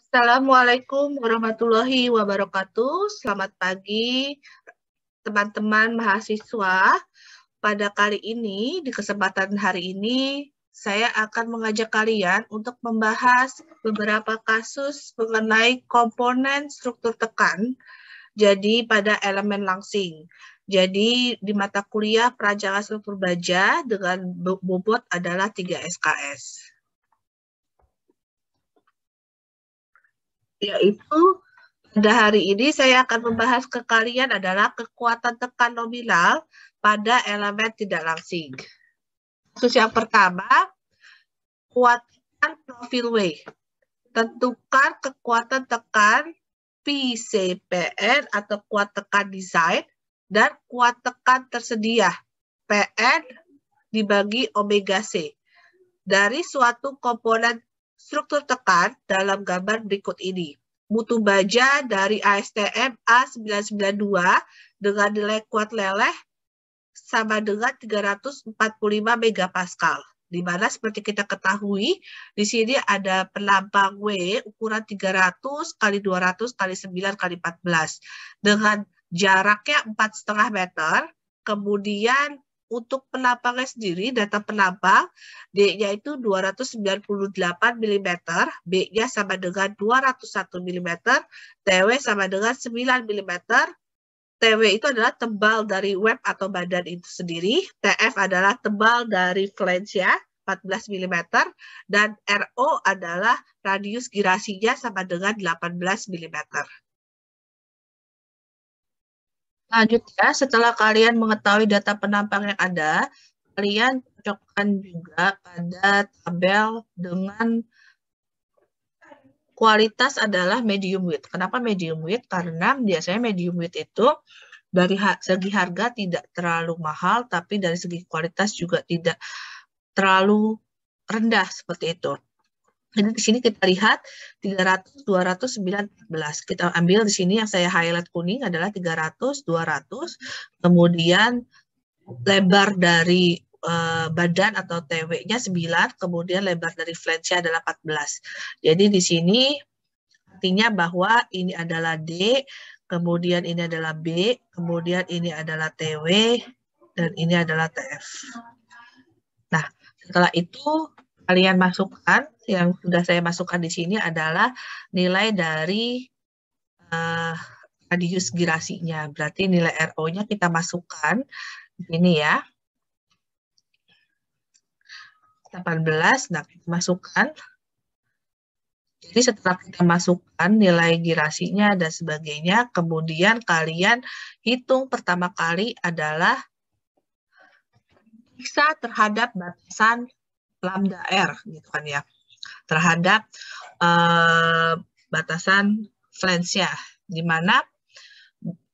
Assalamualaikum warahmatullahi wabarakatuh. Selamat pagi, teman-teman mahasiswa. Pada kali ini, di kesempatan hari ini, saya akan mengajak kalian untuk membahas beberapa kasus mengenai komponen struktur tekan, jadi pada elemen langsing. Jadi, di mata kuliah perancangan struktur baja dengan bobot adalah 3 SKS. Yaitu pada hari ini saya akan membahas ke kalian adalah kekuatan tekan nominal pada elemen tidak langsing. Kasus yang pertama, kuatkan profil W. Tentukan kekuatan tekan PCPN atau kuat tekan desain dan kuat tekan tersedia PN dibagi omega C dari suatu komponen struktur tekan dalam gambar berikut ini. Mutu baja dari ASTM A992 dengan nilai kuat leleh sama dengan 345 megapascal. Di mana seperti kita ketahui, di sini ada penampang W ukuran 300 kali 200 kali 9 kali 14 dengan jaraknya 4,5 meter. Kemudian untuk penampangnya sendiri, data penampang, D-nya itu 298 mm, B-nya sama dengan 201 mm, TW sama dengan 9 mm, TW itu adalah tebal dari web atau badan itu sendiri, TF adalah tebal dari flange-nya, 14 mm, dan RO adalah radius girasinya sama dengan 18 mm. Selanjutnya, setelah kalian mengetahui data penampang yang ada, kalian cocokkan juga pada tabel dengan kualitas adalah medium width. Kenapa medium width? Karena biasanya medium width itu dari segi harga tidak terlalu mahal, tapi dari segi kualitas juga tidak terlalu rendah seperti itu. Jadi di sini kita lihat 300, 200, 9, 14. Kita ambil di sini yang saya highlight kuning adalah 300, 200. Kemudian lebar dari badan atau TW-nya 9, kemudian lebar dari flange-nya adalah 14. Jadi di sini artinya bahwa ini adalah D, kemudian ini adalah B, kemudian ini adalah TW, dan ini adalah TF. Nah, setelah itu kalian masukkan, yang sudah saya masukkan di sini adalah nilai dari radius girasinya. Berarti nilai RO-nya kita masukkan di sini ya. 18, nah kita masukkan. Jadi setelah kita masukkan nilai girasinya dan sebagainya, kemudian kalian hitung pertama kali adalah periksa terhadap batasan lambda R, gitu kan ya, terhadap batasan flange-nya, di mana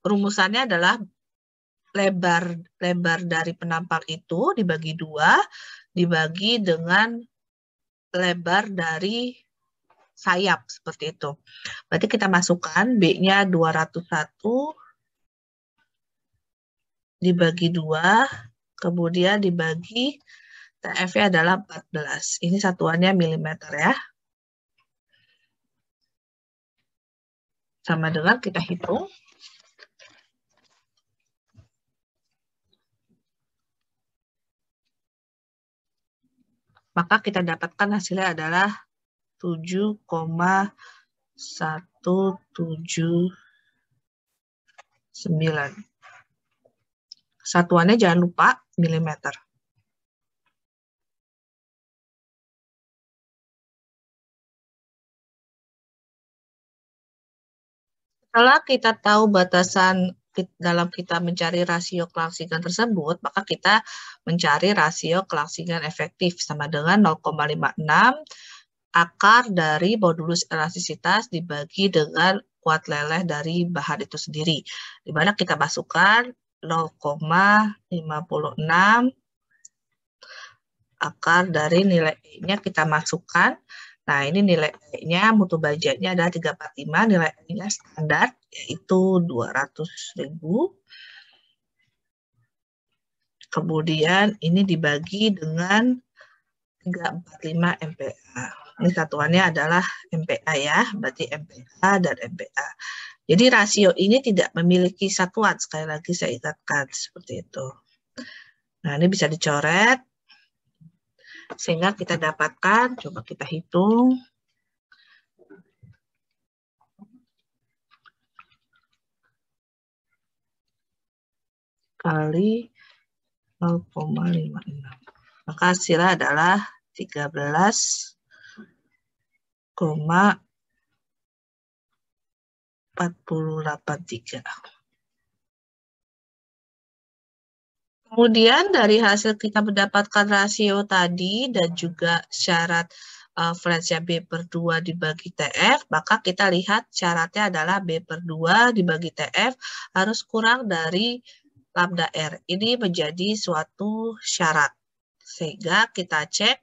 rumusannya adalah lebar dari penampang itu dibagi 2, dibagi dengan lebar dari sayap, seperti itu. Berarti kita masukkan B-nya 201 dibagi 2, kemudian dibagi TF-nya adalah 14. Ini satuannya milimeter ya. Sama dengan kita hitung. Maka kita dapatkan hasilnya adalah 7,179. Satuannya jangan lupa milimeter. Setelah kita tahu batasan dalam kita mencari rasio kelangsingan tersebut, maka kita mencari rasio kelangsingan efektif sama dengan 0,56 akar dari modulus elastisitas dibagi dengan kuat leleh dari bahan itu sendiri. Di mana kita masukkan 0,56 akar dari nilai E-nya kita masukkan. Nah, ini nilai E-nya, mutu bajanya adalah 345, nilai E-nya standar, yaitu 200.000. Kemudian ini dibagi dengan 345 MPa. Ini satuannya adalah MPa ya, berarti MPa dan MPa. Jadi rasio ini tidak memiliki satuan, sekali lagi saya ingatkan seperti itu. Nah, ini bisa dicoret, sehingga kita dapatkan, coba kita hitung. Kali 0,56. Maka hasilnya adalah 13,483. Kemudian dari hasil kita mendapatkan rasio tadi dan juga syarat frekuensinya B/2 dibagi TF, maka kita lihat syaratnya adalah B/2 dibagi TF harus kurang dari lambda R. Ini menjadi suatu syarat. Sehingga kita cek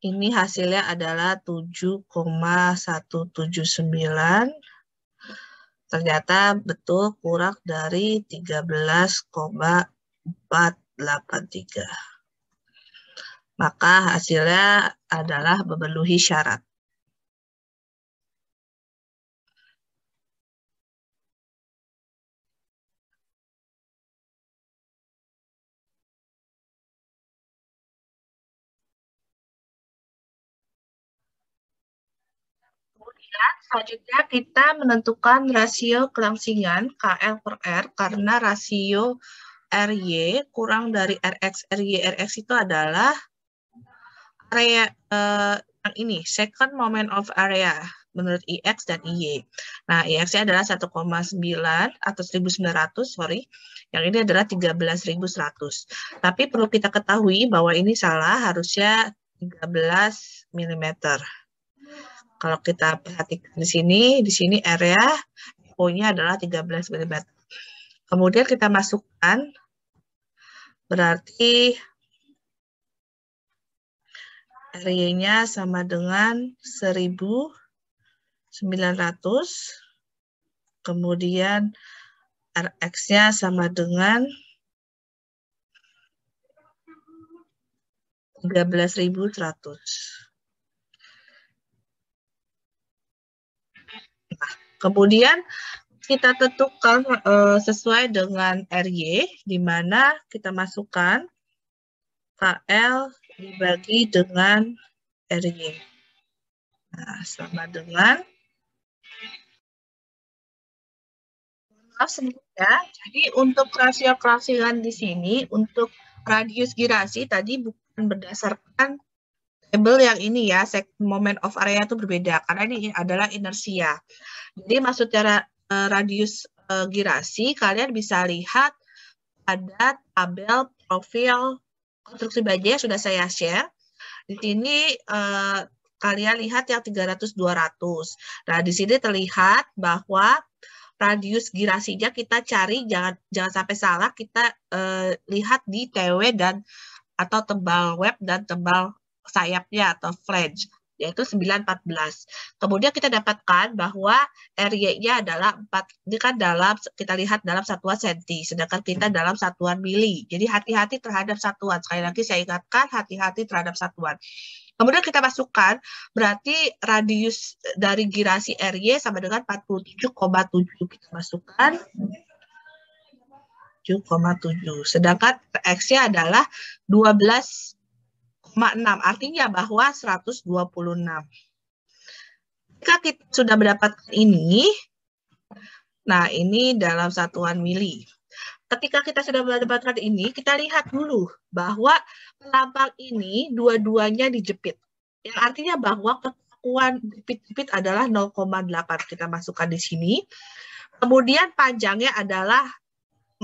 ini hasilnya adalah 7,179. Ternyata betul kurang dari 13,483. Maka hasilnya adalah memenuhi syarat. Kemudian selanjutnya kita menentukan rasio kelangsingan KL per R karena rasio RY kurang dari RX. RY RX itu adalah area yang ini, second moment of area menurut IX dan IY. Nah, IX-nya adalah 1,9 atau 1.900, sorry. Yang ini adalah 13.100. Tapi perlu kita ketahui bahwa ini salah, harusnya 13 mm. Kalau kita perhatikan di sini area O-nya adalah 13 mm. Kemudian kita masukkan, berarti area-nya sama dengan 1.900. Kemudian RX-nya sama dengan 13.100. Nah, kemudian kita tentukan sesuai dengan RY, di mana kita masukkan KL dibagi dengan RY. Nah, sama dengan ya. Jadi untuk rasio kelangsingan di sini, untuk radius girasi tadi bukan berdasarkan tabel yang ini ya, moment of area itu berbeda, karena ini adalah inersia. Jadi maksudnya radius girasi, kalian bisa lihat ada tabel profil konstruksi baja yang sudah saya share. Di sini kalian lihat yang 300-200. Nah, di sini terlihat bahwa radius girasinya kita cari, jangan sampai salah, kita lihat di TW dan atau tebal web dan tebal sayapnya atau flange, yaitu 914. Kemudian kita dapatkan bahwa RY-nya adalah 4, ini kan kita lihat dalam satuan senti, sedangkan kita dalam satuan mili. Jadi hati-hati terhadap satuan. Sekali lagi saya ingatkan, hati-hati terhadap satuan. Kemudian kita masukkan, berarti radius dari girasi RY sama dengan 47,7. Kita masukkan 7,7. Sedangkan X-nya adalah 12,6. Artinya bahwa 126. Jika kita sudah mendapatkan ini, nah ini dalam satuan mili. Ketika kita sudah mendapatkan ini, kita lihat dulu bahwa lambang ini dua-duanya dijepit. Yang artinya bahwa kekuatan jepit-jepit adalah 0,8. Kita masukkan di sini. Kemudian panjangnya adalah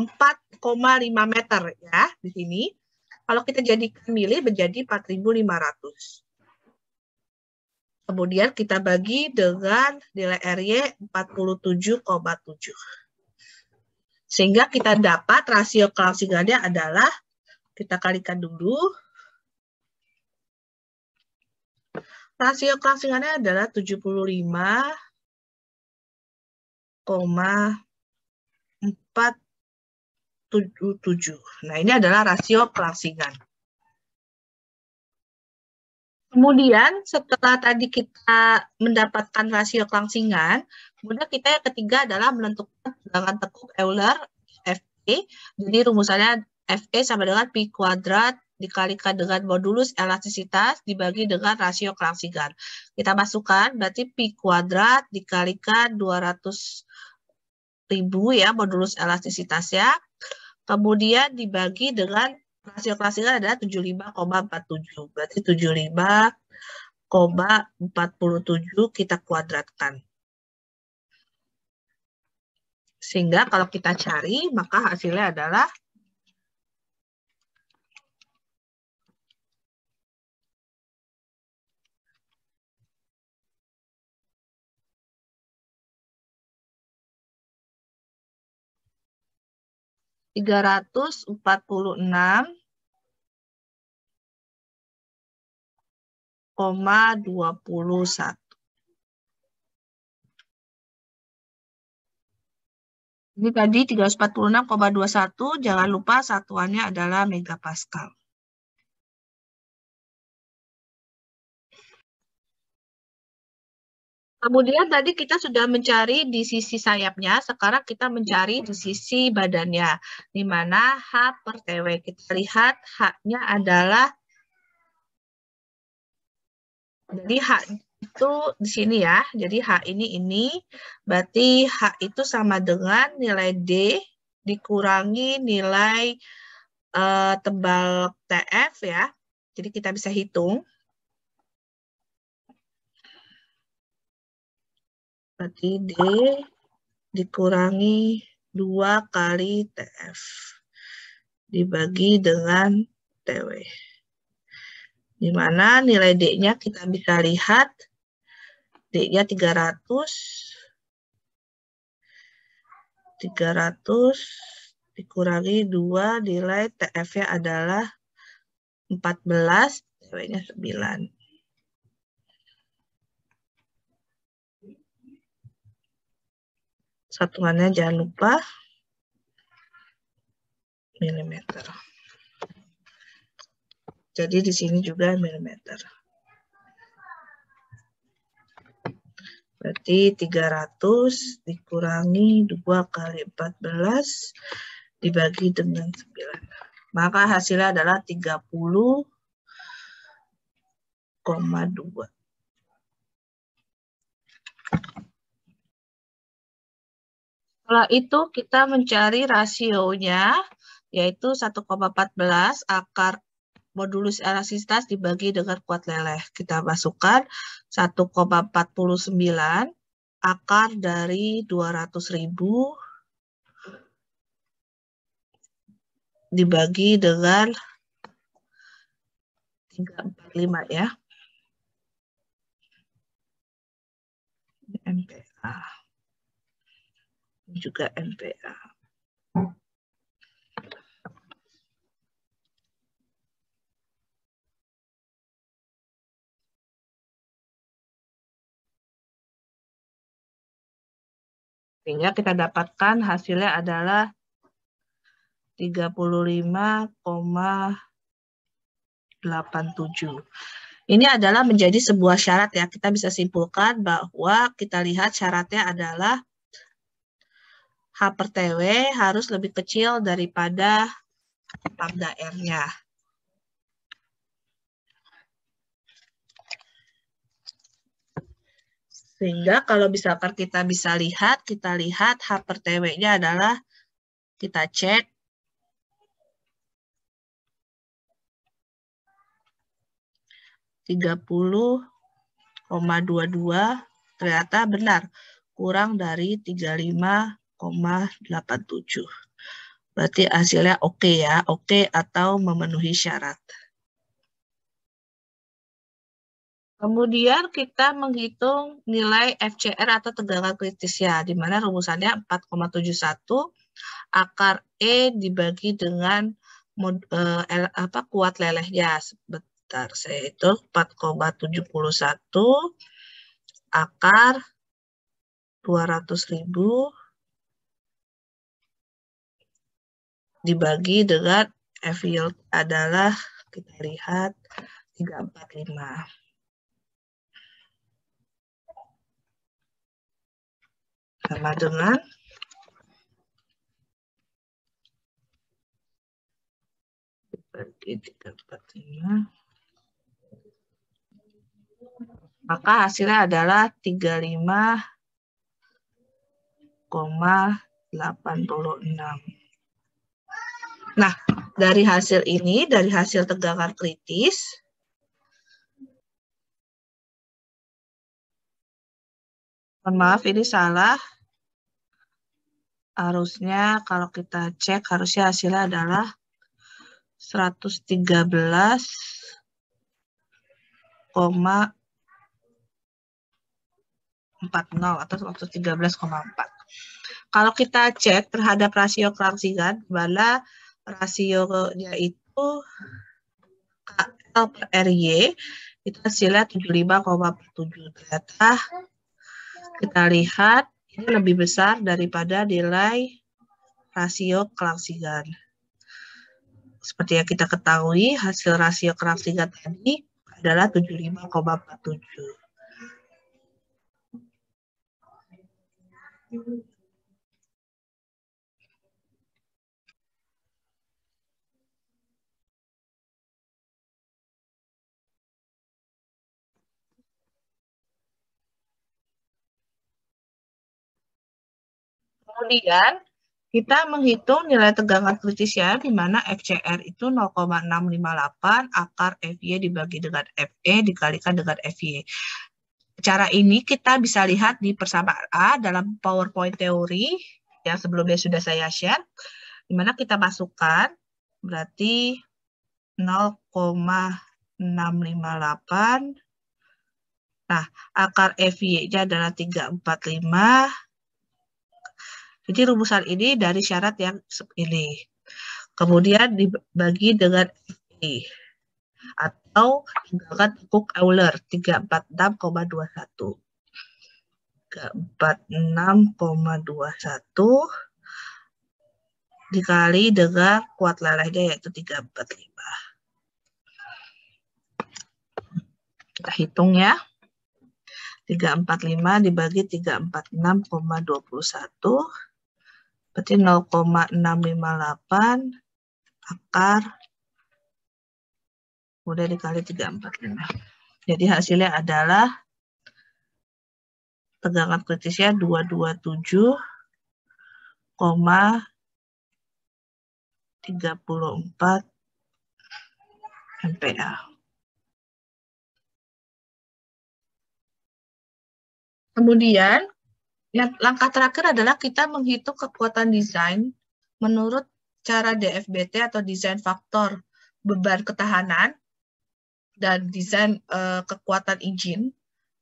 4,5 meter ya di sini. Kalau kita jadikan mili menjadi 4.500. Kemudian kita bagi dengan nilai RY 47,7. Sehingga kita dapat rasio kelangsingannya adalah, kita kalikan dulu. Rasio kelangsingannya adalah 75,4 77. Nah, ini adalah rasio kelangsingan. Kemudian setelah tadi kita mendapatkan rasio kelangsingan, kemudian kita yang ketiga adalah menentukan tegangan tekuk Euler FE. Jadi rumusannya FE sama dengan Pi kuadrat dikalikan dengan modulus elastisitas dibagi dengan rasio kelangsingan. Kita masukkan berarti Pi kuadrat dikalikan 200.000 ya modulus elastisitasnya. Kemudian dibagi dengan rasio kelangsingan adalah 75,47. Berarti 75,47 kita kuadratkan. Sehingga kalau kita cari, maka hasilnya adalah 346,21. Ini tadi 346,21, jangan lupa satuannya adalah megapascal. Kemudian tadi kita sudah mencari di sisi sayapnya, sekarang kita mencari di sisi badannya, di mana H per TW. Kita lihat H-nya adalah, jadi H itu di sini ya, jadi H ini, berarti H itu sama dengan nilai D dikurangi nilai tebal TF ya, jadi kita bisa hitung. Berarti D dikurangi 2 kali TF dibagi dengan TW. Di mana nilai D-nya kita bisa lihat, D-nya 300 dikurangi 2, nilai TF-nya adalah 14, TW-nya 9. Satuannya jangan lupa milimeter. Jadi di sini juga milimeter. Berarti 300 dikurangi 2 kali 14 dibagi dengan 9. Maka hasilnya adalah 30,2. Setelah itu kita mencari rasionya, yaitu 1,14 akar modulus elastisitas dibagi dengan kuat leleh. Kita masukkan 1,49 akar dari 200.000 dibagi dengan 345 ya. MPA. Juga MPA. Sehingga kita dapatkan hasilnya adalah 35,87. Ini adalah menjadi sebuah syarat ya. Kita bisa simpulkan bahwa kita lihat syaratnya adalah H per TW harus lebih kecil daripada lambda R-nya. Sehingga kalau misalkan kita bisa lihat, kita lihat H per TW-nya adalah, kita cek, (30,22) ternyata benar, kurang dari 35,87. Berarti hasilnya oke ya, oke atau memenuhi syarat. Kemudian kita menghitung nilai FCR atau tegangan kritisnya, di mana rumusannya 4,71 akar E dibagi dengan kuat lelehnya. Sebentar, saya hitung 4,71 akar 200.000 dibagi dengan F yield adalah, kita lihat, 345. Sama dengan dibagi 345. Maka hasilnya adalah 35,86. Nah, dari hasil ini, dari hasil tegangan kritis, maaf ini salah. Harusnya kalau kita cek, harusnya hasilnya adalah 113,40 atau 113,4. Kalau kita cek terhadap rasio kelangsingan, mana rasionya itu KL per RY, itu hasilnya 75,47. Ternyata kita lihat ini lebih besar daripada nilai rasio kelangsingan. Seperti yang kita ketahui, hasil rasio kelangsingan tadi adalah 75,47. Kemudian, kita menghitung nilai tegangan kritisnya, di mana FCR itu 0,658 akar FY dibagi dengan FE dikalikan dengan FY. Cara ini kita bisa lihat di persamaan A dalam PowerPoint teori yang sebelumnya sudah saya share, di mana kita masukkan, berarti 0,658. Nah, akar FY-nya adalah 345. Jadi rumusan ini dari syarat yang ini. Kemudian dibagi dengan FE atau tegangan tekuk Euler 346,21. 346,21 dikali dengan kuat lelehnya yaitu 345. Kita hitung ya. 345 dibagi 346,21 berarti 0,658 akar kemudian dikali 345. Jadi hasilnya adalah tegangan kritisnya 227,34 MPa. Kemudian, langkah terakhir adalah kita menghitung kekuatan desain menurut cara DFBT atau desain faktor beban ketahanan dan desain kekuatan engine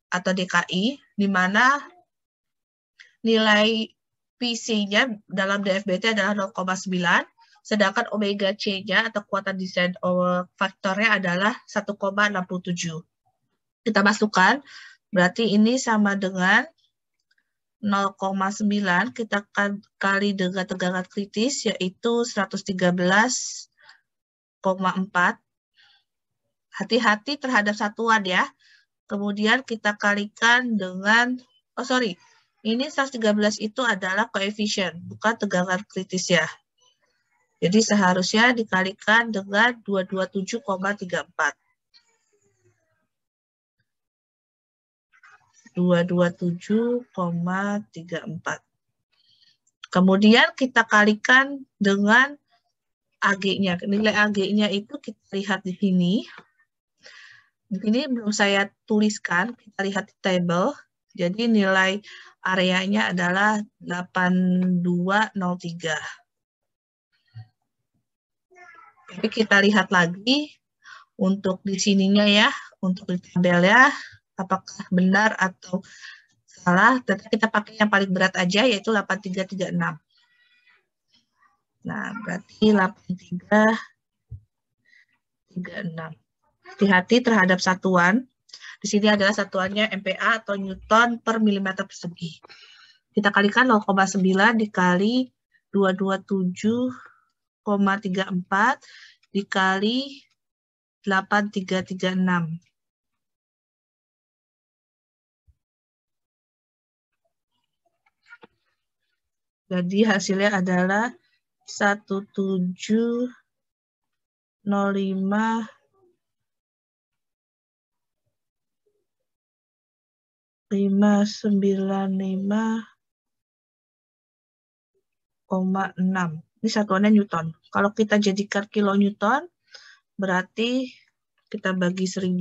atau DKI, di mana nilai PC-nya dalam DFBT adalah 0,9, sedangkan omega C-nya atau kekuatan desain faktornya adalah 1,67. Kita masukkan, berarti ini sama dengan 0,9 kita kali dengan tegangan kritis yaitu 113,4. Hati-hati terhadap satuan ya. Kemudian kita kalikan dengan, ini 113 itu adalah koefisien, bukan tegangan kritis ya. Jadi seharusnya dikalikan dengan 227,34. 227,34. Kemudian kita kalikan dengan AG-nya. Nilai AG-nya itu kita lihat di sini. Di sini belum saya tuliskan, kita lihat di table. Jadi nilai areanya adalah 8203. Tapi kita lihat lagi untuk di sininya ya, untuk di tabelnya apakah benar atau salah. Tapi kita pakai yang paling berat aja yaitu 8336. Nah, berarti 8336. Hati-hati terhadap satuan. Di sini adalah satuannya MPa atau Newton per milimeter persegi. Kita kalikan 0,9 dikali 227,34. 10,34 dikali 8,336. Jadi hasilnya adalah 17,595,6. Ini satuannya Newton. Kalau kita jadikan kilonewton, berarti kita bagi 1000.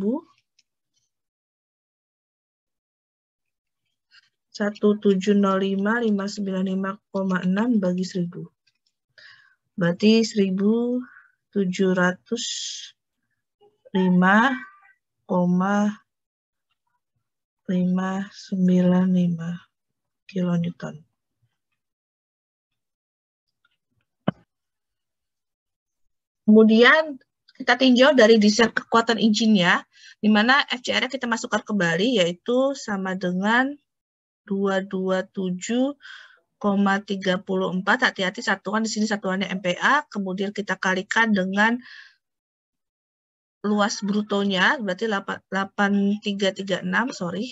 1705,595,6 bagi 1000. Berarti 1705,595 kilonewton. Kemudian kita tinjau dari desain kekuatan engine-nya, di mana FCR-nya kita masukkan kembali, yaitu sama dengan 227,34. Hati-hati satuan di sini satuannya MPa, kemudian kita kalikan dengan luas brutonya, berarti 8,336, sorry.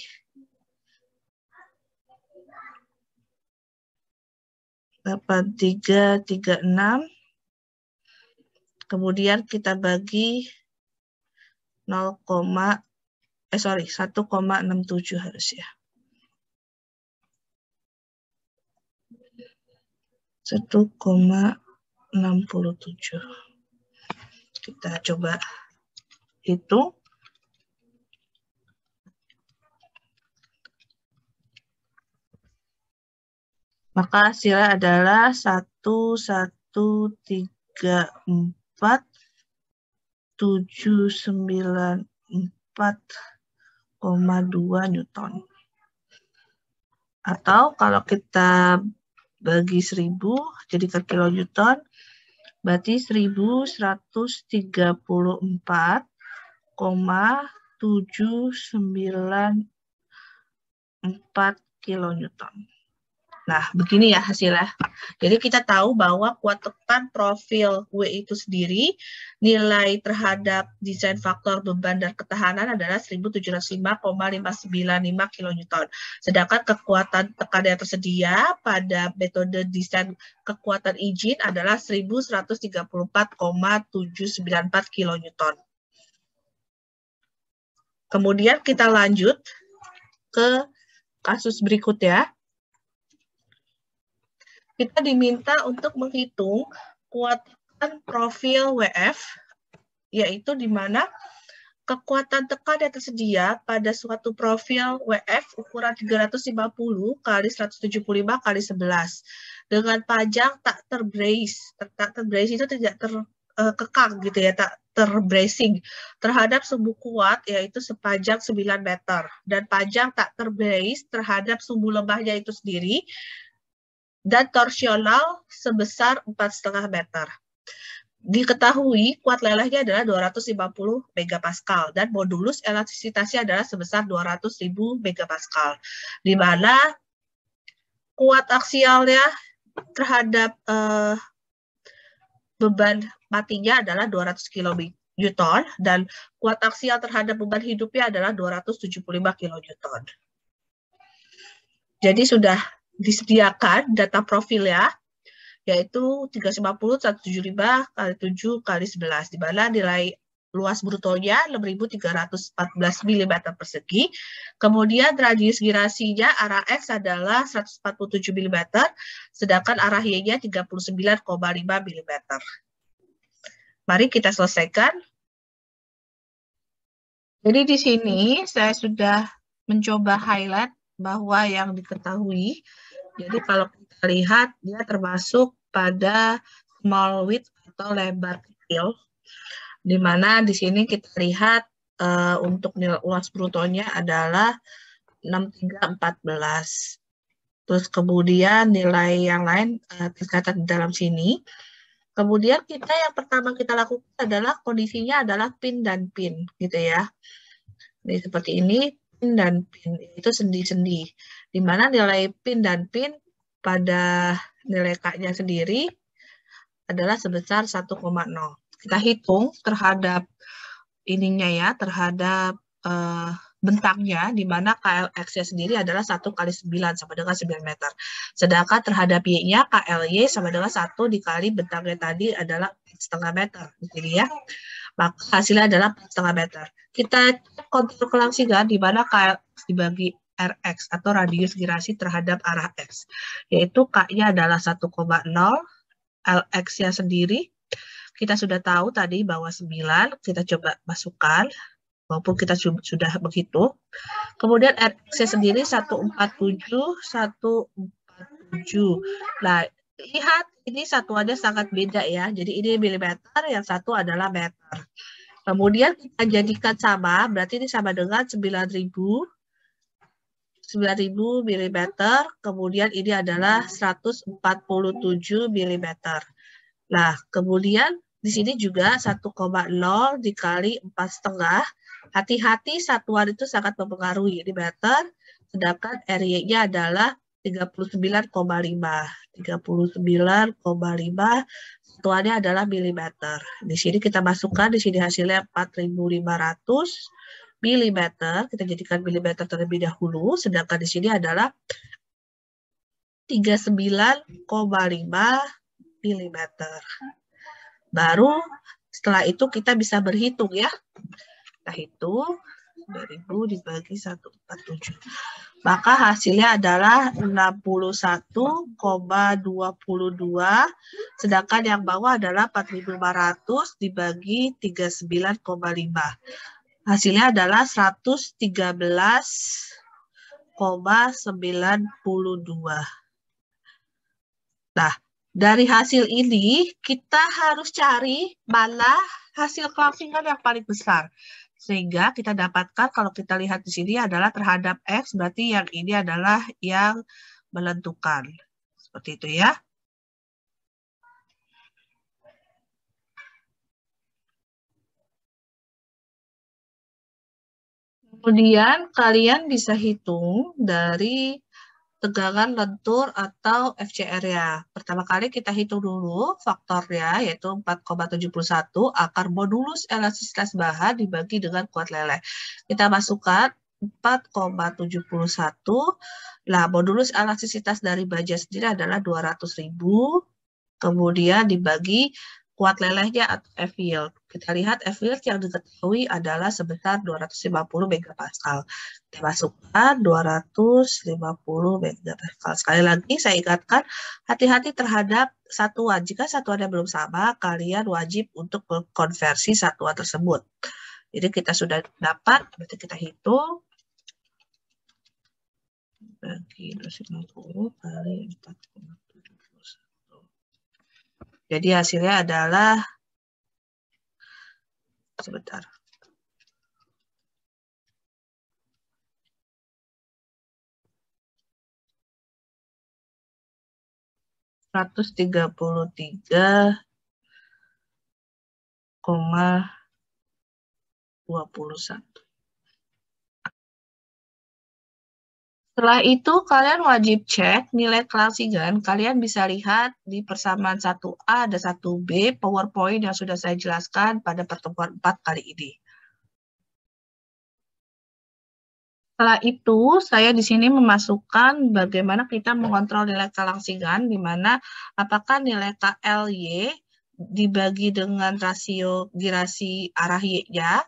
8,336. Kemudian kita bagi 1,67 harusnya. 1,67. Kita coba hitung. Maka hasilnya adalah 1134,2 Newton. Atau kalau kita bagi 1000 jadikan kilonewton, berarti 1134,794 kilonewton. Nah, begini ya hasilnya. Jadi kita tahu bahwa kuat tekan profil W itu sendiri, nilai terhadap desain faktor beban dan ketahanan adalah 1705,595 kilonewton. Sedangkan kekuatan tekan yang tersedia pada metode desain kekuatan engine adalah 1134,794 kilonewton. Kemudian kita lanjut ke kasus berikutnya. Kita diminta untuk menghitung kuat tekan profil WF, yaitu di mana kekuatan tekan yang tersedia pada suatu profil WF ukuran 350 kali 175 kali 11 dengan panjang tak terbrace. Tak terbrace itu tidak terkekang gitu ya, tak terbracing terhadap sumbu kuat yaitu sepanjang 9 meter dan panjang tak terbrace terhadap sumbu lembahnya itu sendiri dan torsional sebesar 4,5 meter. Diketahui kuat lelehnya adalah 250 megapascal dan modulus elastisitasnya adalah sebesar 200.000 megapascal, di mana kuat aksialnya terhadap beban matinya adalah 200 kN dan kuat aksial terhadap beban hidupnya adalah 275 kN. Jadi sudah disediakan data profil ya, yaitu 350, 175 kali 7 kali 11, di mana nilai luas brutonya 6.314 mm persegi. Kemudian radius girasinya arah X adalah 147 mm, sedangkan arah Y-nya 39,5 mm. Mari kita selesaikan. Jadi di sini saya sudah mencoba highlight bahwa yang diketahui, jadi kalau kita lihat dia termasuk pada small width atau lebar kecil, di mana di sini kita lihat untuk nilai luas brutonya adalah 6,314. Terus kemudian nilai yang lain tercatat di dalam sini. Kemudian yang pertama kita lakukan adalah kondisinya adalah pin dan pin gitu ya. Ini seperti ini, pin dan pin itu sendi-sendi. Di mana nilai pin dan pin pada nilai K-nya sendiri adalah sebesar 1,0. Kita hitung terhadap ininya ya, terhadap bentangnya, di mana KLX-nya sendiri adalah 1 kali 9 sama dengan 9 meter. Sedangkan terhadap Y-nya, KLY sama dengan 1 dikali bentangnya tadi adalah 4,5 meter. Di sini ya. Maka hasilnya adalah 4,5 meter. Kita kontrol kelangsingan di mana KLX dibagi RX atau radius girasi terhadap arah X. Yaitu K-nya adalah 1,0, LX-nya sendiri kita sudah tahu tadi bahwa 9, kita coba masukkan, walaupun kita sudah begitu. Kemudian RX-nya sendiri 147, 147. Nah, lihat ini satuannya sangat beda ya. Jadi ini milimeter, yang satu adalah meter. Kemudian kita jadikan sama, berarti ini sama dengan 9.000 mm, kemudian ini adalah 147 mm. Nah, kemudian di sini juga 1,0 dikali 4,5. Hati-hati satuan itu sangat mempengaruhi. Ini meter, sedangkan RY-nya adalah 39,5. 39,5, satuannya adalah milimeter. Di sini kita masukkan, di sini hasilnya 4.500 milimeter. Kita jadikan milimeter terlebih dahulu, sedangkan di sini adalah 39,5 milimeter. Baru setelah itu kita bisa berhitung ya. Kita hitung 2000 dibagi 147. Maka hasilnya adalah 61,22. Sedangkan yang bawah adalah 4.500 dibagi 39,5. Hasilnya adalah 113,92. Nah, dari hasil ini, kita harus cari mana hasil kelangsingan yang paling besar. Sehingga kita dapatkan, kalau kita lihat di sini adalah terhadap X, berarti yang ini adalah yang menentukan. Seperti itu ya. Kemudian kalian bisa hitung dari tegangan lentur atau FCR-nya. Pertama kali kita hitung dulu faktornya, yaitu 4,71 akar modulus elastisitas bahan dibagi dengan kuat leleh. Kita masukkan 4,71. Nah, modulus elastisitas dari baja sendiri adalah 200.000. Kemudian dibagi kuat lelehnya atau F-yield. Kita lihat F-yield yang diketahui adalah sebesar 250 megapascal. Kita masukkan 250 megapascal. Sekali lagi saya ingatkan, hati-hati terhadap satuan. Jika satuannya belum sama, kalian wajib untuk mengkonversi satuan tersebut. Jadi kita sudah dapat, berarti kita hitung. Bagi 250 kali 4,71. Jadi hasilnya adalah, sebentar, 133,21. Setelah itu, kalian wajib cek nilai kelangsingan. Kalian bisa lihat di persamaan 1A dan 1B, PowerPoint yang sudah saya jelaskan pada pertemuan 4 kali ini. Setelah itu, saya di sini memasukkan bagaimana kita mengontrol nilai kelangsingan, di mana apakah nilai KLY dibagi dengan rasio girasi arah Y-nya,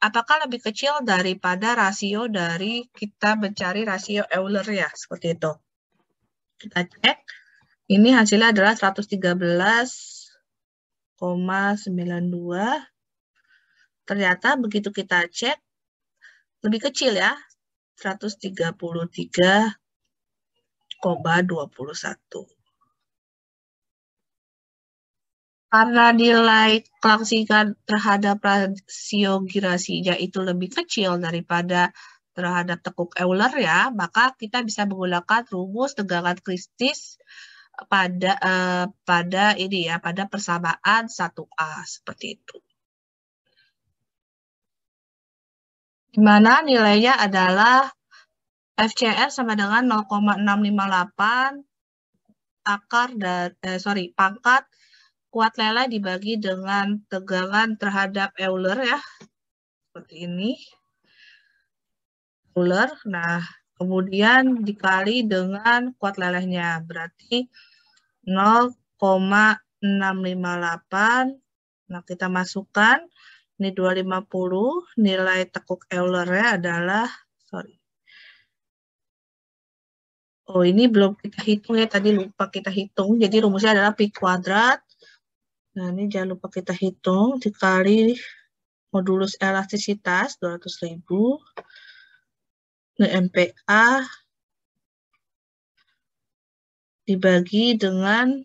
apakah lebih kecil daripada rasio dari kita mencari rasio Euler ya, seperti itu. Kita cek, ini hasilnya adalah 113,92. Ternyata begitu kita cek, lebih kecil ya, 133,21. Karena nilai kelangsingan terhadap rasio girasinya itu lebih kecil daripada terhadap tekuk Euler ya, maka kita bisa menggunakan rumus tegangan kristis pada ini ya, pada persamaan 1A seperti itu. Di mana nilainya adalah FCR sama dengan 0,658 pangkat kuat leleh dibagi dengan tegangan terhadap Euler ya. Seperti ini. Euler. Nah, kemudian dikali dengan kuat lelehnya. Berarti 0,658. Nah, kita masukkan. Ini 250. Nilai tekuk Euler-nya adalah, oh, ini belum kita hitung ya. Tadi lupa kita hitung. Jadi rumusnya adalah pi kuadrat. Nah, ini jangan lupa kita hitung. Dikali modulus elastisitas 200.000. Ini MPa dibagi dengan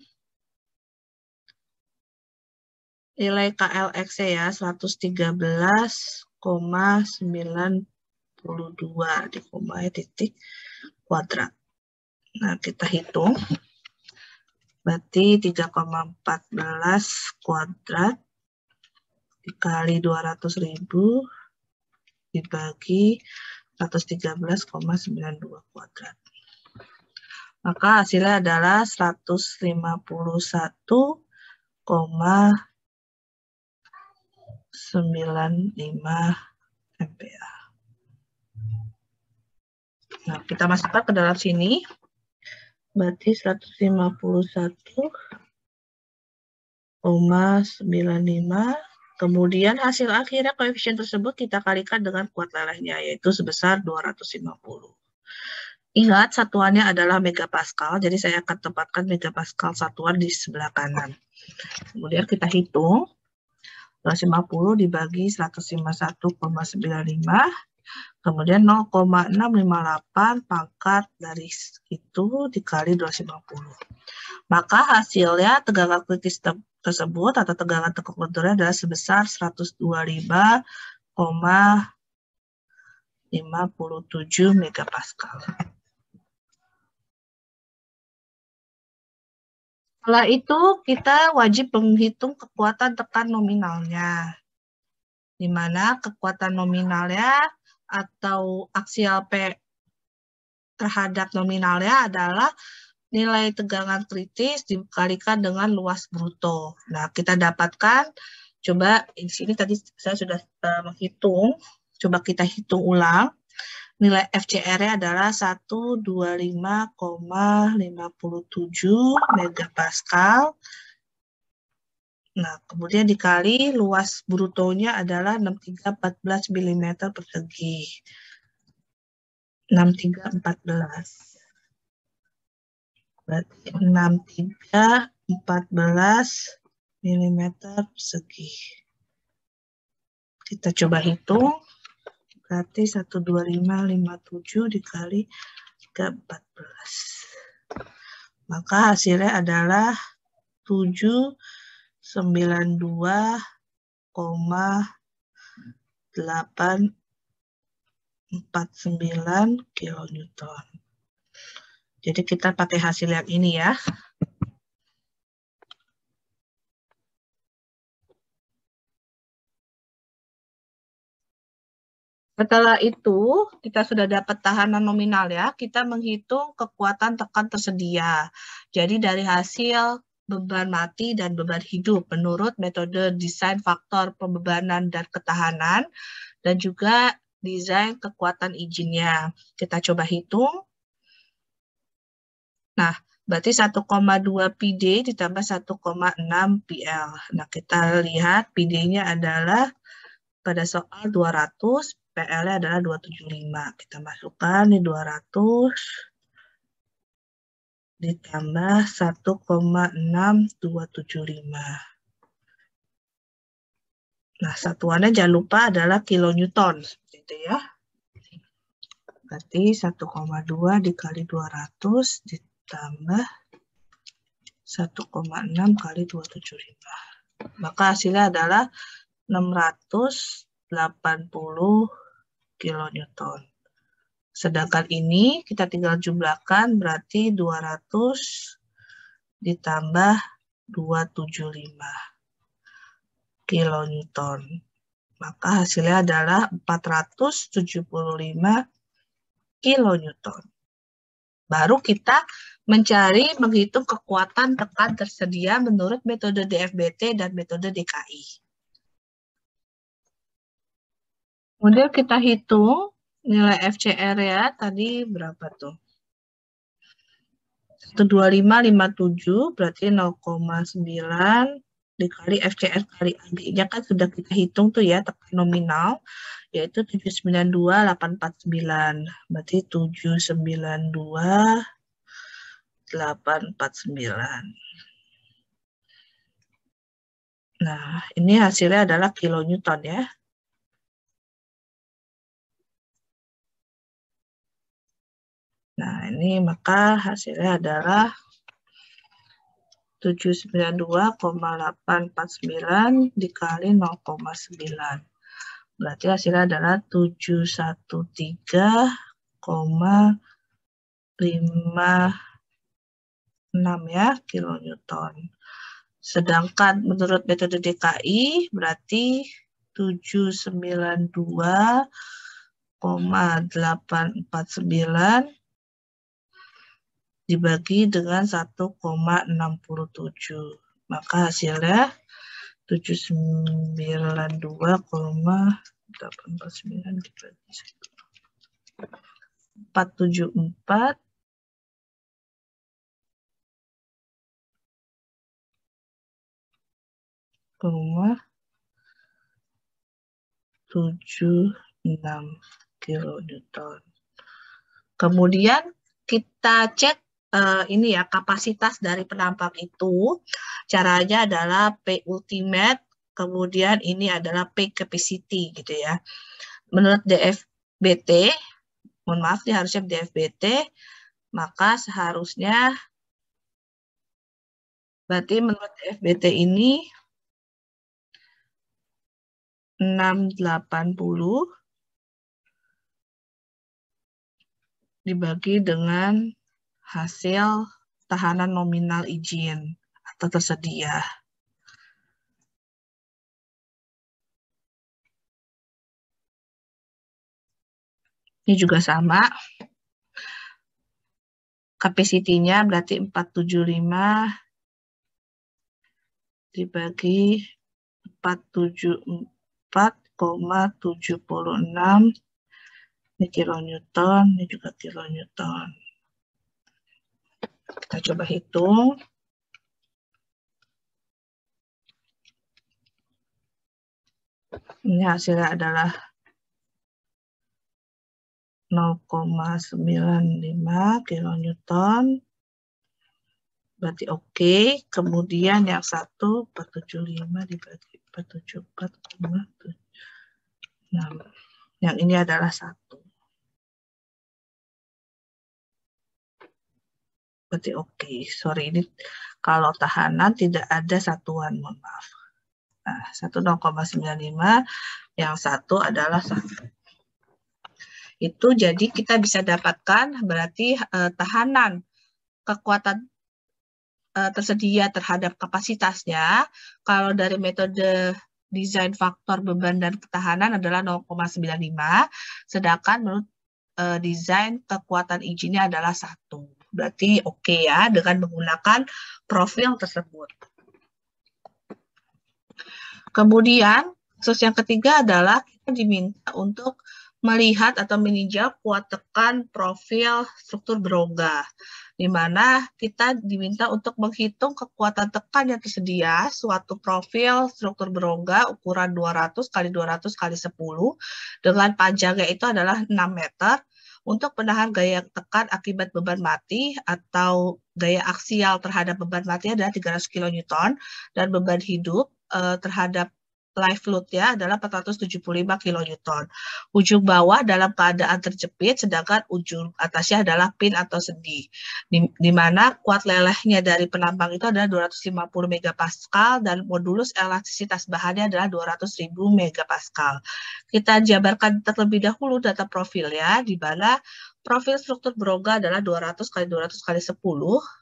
nilai KLX ya, 113,92 di koma titik kuadrat. Nah, kita hitung. Berarti 3,14 kuadrat dikali 200.000 dibagi 113,92 kuadrat. Maka hasilnya adalah 151,95 MPa. Nah, kita masukkan ke dalam sini. Berarti 151,95. Kemudian hasil akhirnya koefisien tersebut kita kalikan dengan kuat lelehnya, yaitu sebesar 250. Ingat, satuannya adalah megapascal, jadi saya akan tempatkan megapascal satuan di sebelah kanan. Kemudian kita hitung, 250 dibagi 151,95, kemudian 0,658 pangkat dari itu dikali 250. Maka hasilnya tegangan kritis tersebut atau tegangan tekuk lenturnya adalah sebesar 125,57 megapascal. Setelah itu kita wajib menghitung kekuatan tekan nominalnya. Di mana kekuatan nominalnya atau aksial P terhadap nominalnya adalah nilai tegangan kritis dikalikan dengan luas bruto. Nah, kita dapatkan, coba di sini tadi saya sudah menghitung, coba kita hitung ulang. Nilai FCR-nya adalah 125,57 megapascal. Nah, kemudian dikali luas brutonya adalah 6314 mm persegi. 6314. Berarti 6314 mm persegi. Kita coba hitung. Berarti 12557 dikali 314. Maka hasilnya adalah 792,849 kilonewton. Jadi kita pakai hasil yang ini ya. Setelah itu, kita sudah dapat tahanan nominal ya, kita menghitung kekuatan tekan tersedia. Jadi dari hasil beban mati dan beban hidup menurut metode desain faktor pembebanan dan ketahanan, dan juga desain kekuatan izinnya. Kita coba hitung. Nah, berarti 1,2 PD ditambah 1,6 PL. Nah, kita lihat PD-nya adalah pada soal 200, PL-nya adalah 275. Kita masukkan di 200 ditambah 1,6275. Nah, satuannya jangan lupa adalah kilonewton. Seperti itu ya. Berarti 1,2 dikali 200 ditambah 1,6 kali 275. Maka hasilnya adalah 680 kilonewton. Sedangkan ini kita tinggal jumlahkan berarti 200 ditambah 275 kilonewton. Maka hasilnya adalah 475 kilonewton. Baru kita menghitung kekuatan tekan tersedia menurut metode DFBT dan metode DKI. Kemudian kita hitung nilai FCR ya, tadi berapa tuh? 12557 berarti 0,9 dikali FCR kali AB-nya kan sudah kita hitung tuh ya, tekan nominal, yaitu 792.849. Berarti 792.849. Nah, ini hasilnya adalah kilonewton ya. Nah, ini maka hasilnya adalah 792,849 dikali 0,9. Berarti hasilnya adalah 713,56 ya, kilonewton. Sedangkan menurut metode DKI berarti 792,849 dibagi dengan 1,67. Maka hasilnya 792,849 dibagi 474 0,76 kilonewton. Kemudian kita cek ini ya, kapasitas dari penampang itu. Caranya adalah P ultimate, kemudian ini adalah P capacity gitu ya. Menurut DFBT, mohon maaf ini harusnya DFBT, maka seharusnya berarti menurut DFBT ini 680 dibagi dengan hasil tahanan nominal izin atau tersedia. Ini juga sama. Capacity-nya berarti 475 dibagi 474,76. Ini kilonewton, ini juga kilonewton. Kita coba hitung. Ini hasilnya adalah 0,95 kilonewton. Berarti oke. Kemudian yang satu 475 dibagi 474,76. Yang ini adalah 1. Berarti oke. Sorry, ini kalau tahanan tidak ada satuan, mohon maaf. Nah, 1 0,95, yang satu adalah 1. Itu jadi kita bisa dapatkan berarti tahanan kekuatan tersedia terhadap kapasitasnya. Kalau dari metode desain faktor beban dan ketahanan adalah 0,95, sedangkan menurut desain kekuatan izinnya adalah 1. Berarti oke ya dengan menggunakan profil tersebut. Kemudian, kasus yang ketiga adalah kita diminta untuk melihat atau meninjau kuat tekan profil struktur berongga, di mana kita diminta untuk menghitung kekuatan tekan yang tersedia suatu profil struktur berongga ukuran 200 x 200 x 10 dengan panjangnya itu adalah 6 meter untuk menahan gaya tekan akibat beban mati atau gaya aksial terhadap beban mati adalah 300 kN dan beban hidup terhadap live load-nya adalah 475 kN. Ujung bawah dalam keadaan terjepit, sedangkan ujung atasnya adalah pin atau sendi. Di mana kuat lelehnya dari penambang itu adalah 250 MPa dan modulus elastisitas bahannya adalah 200.000 MPa. Kita jabarkan terlebih dahulu data profilnya, di mana profil struktur berongga adalah 200 x 200 x 10,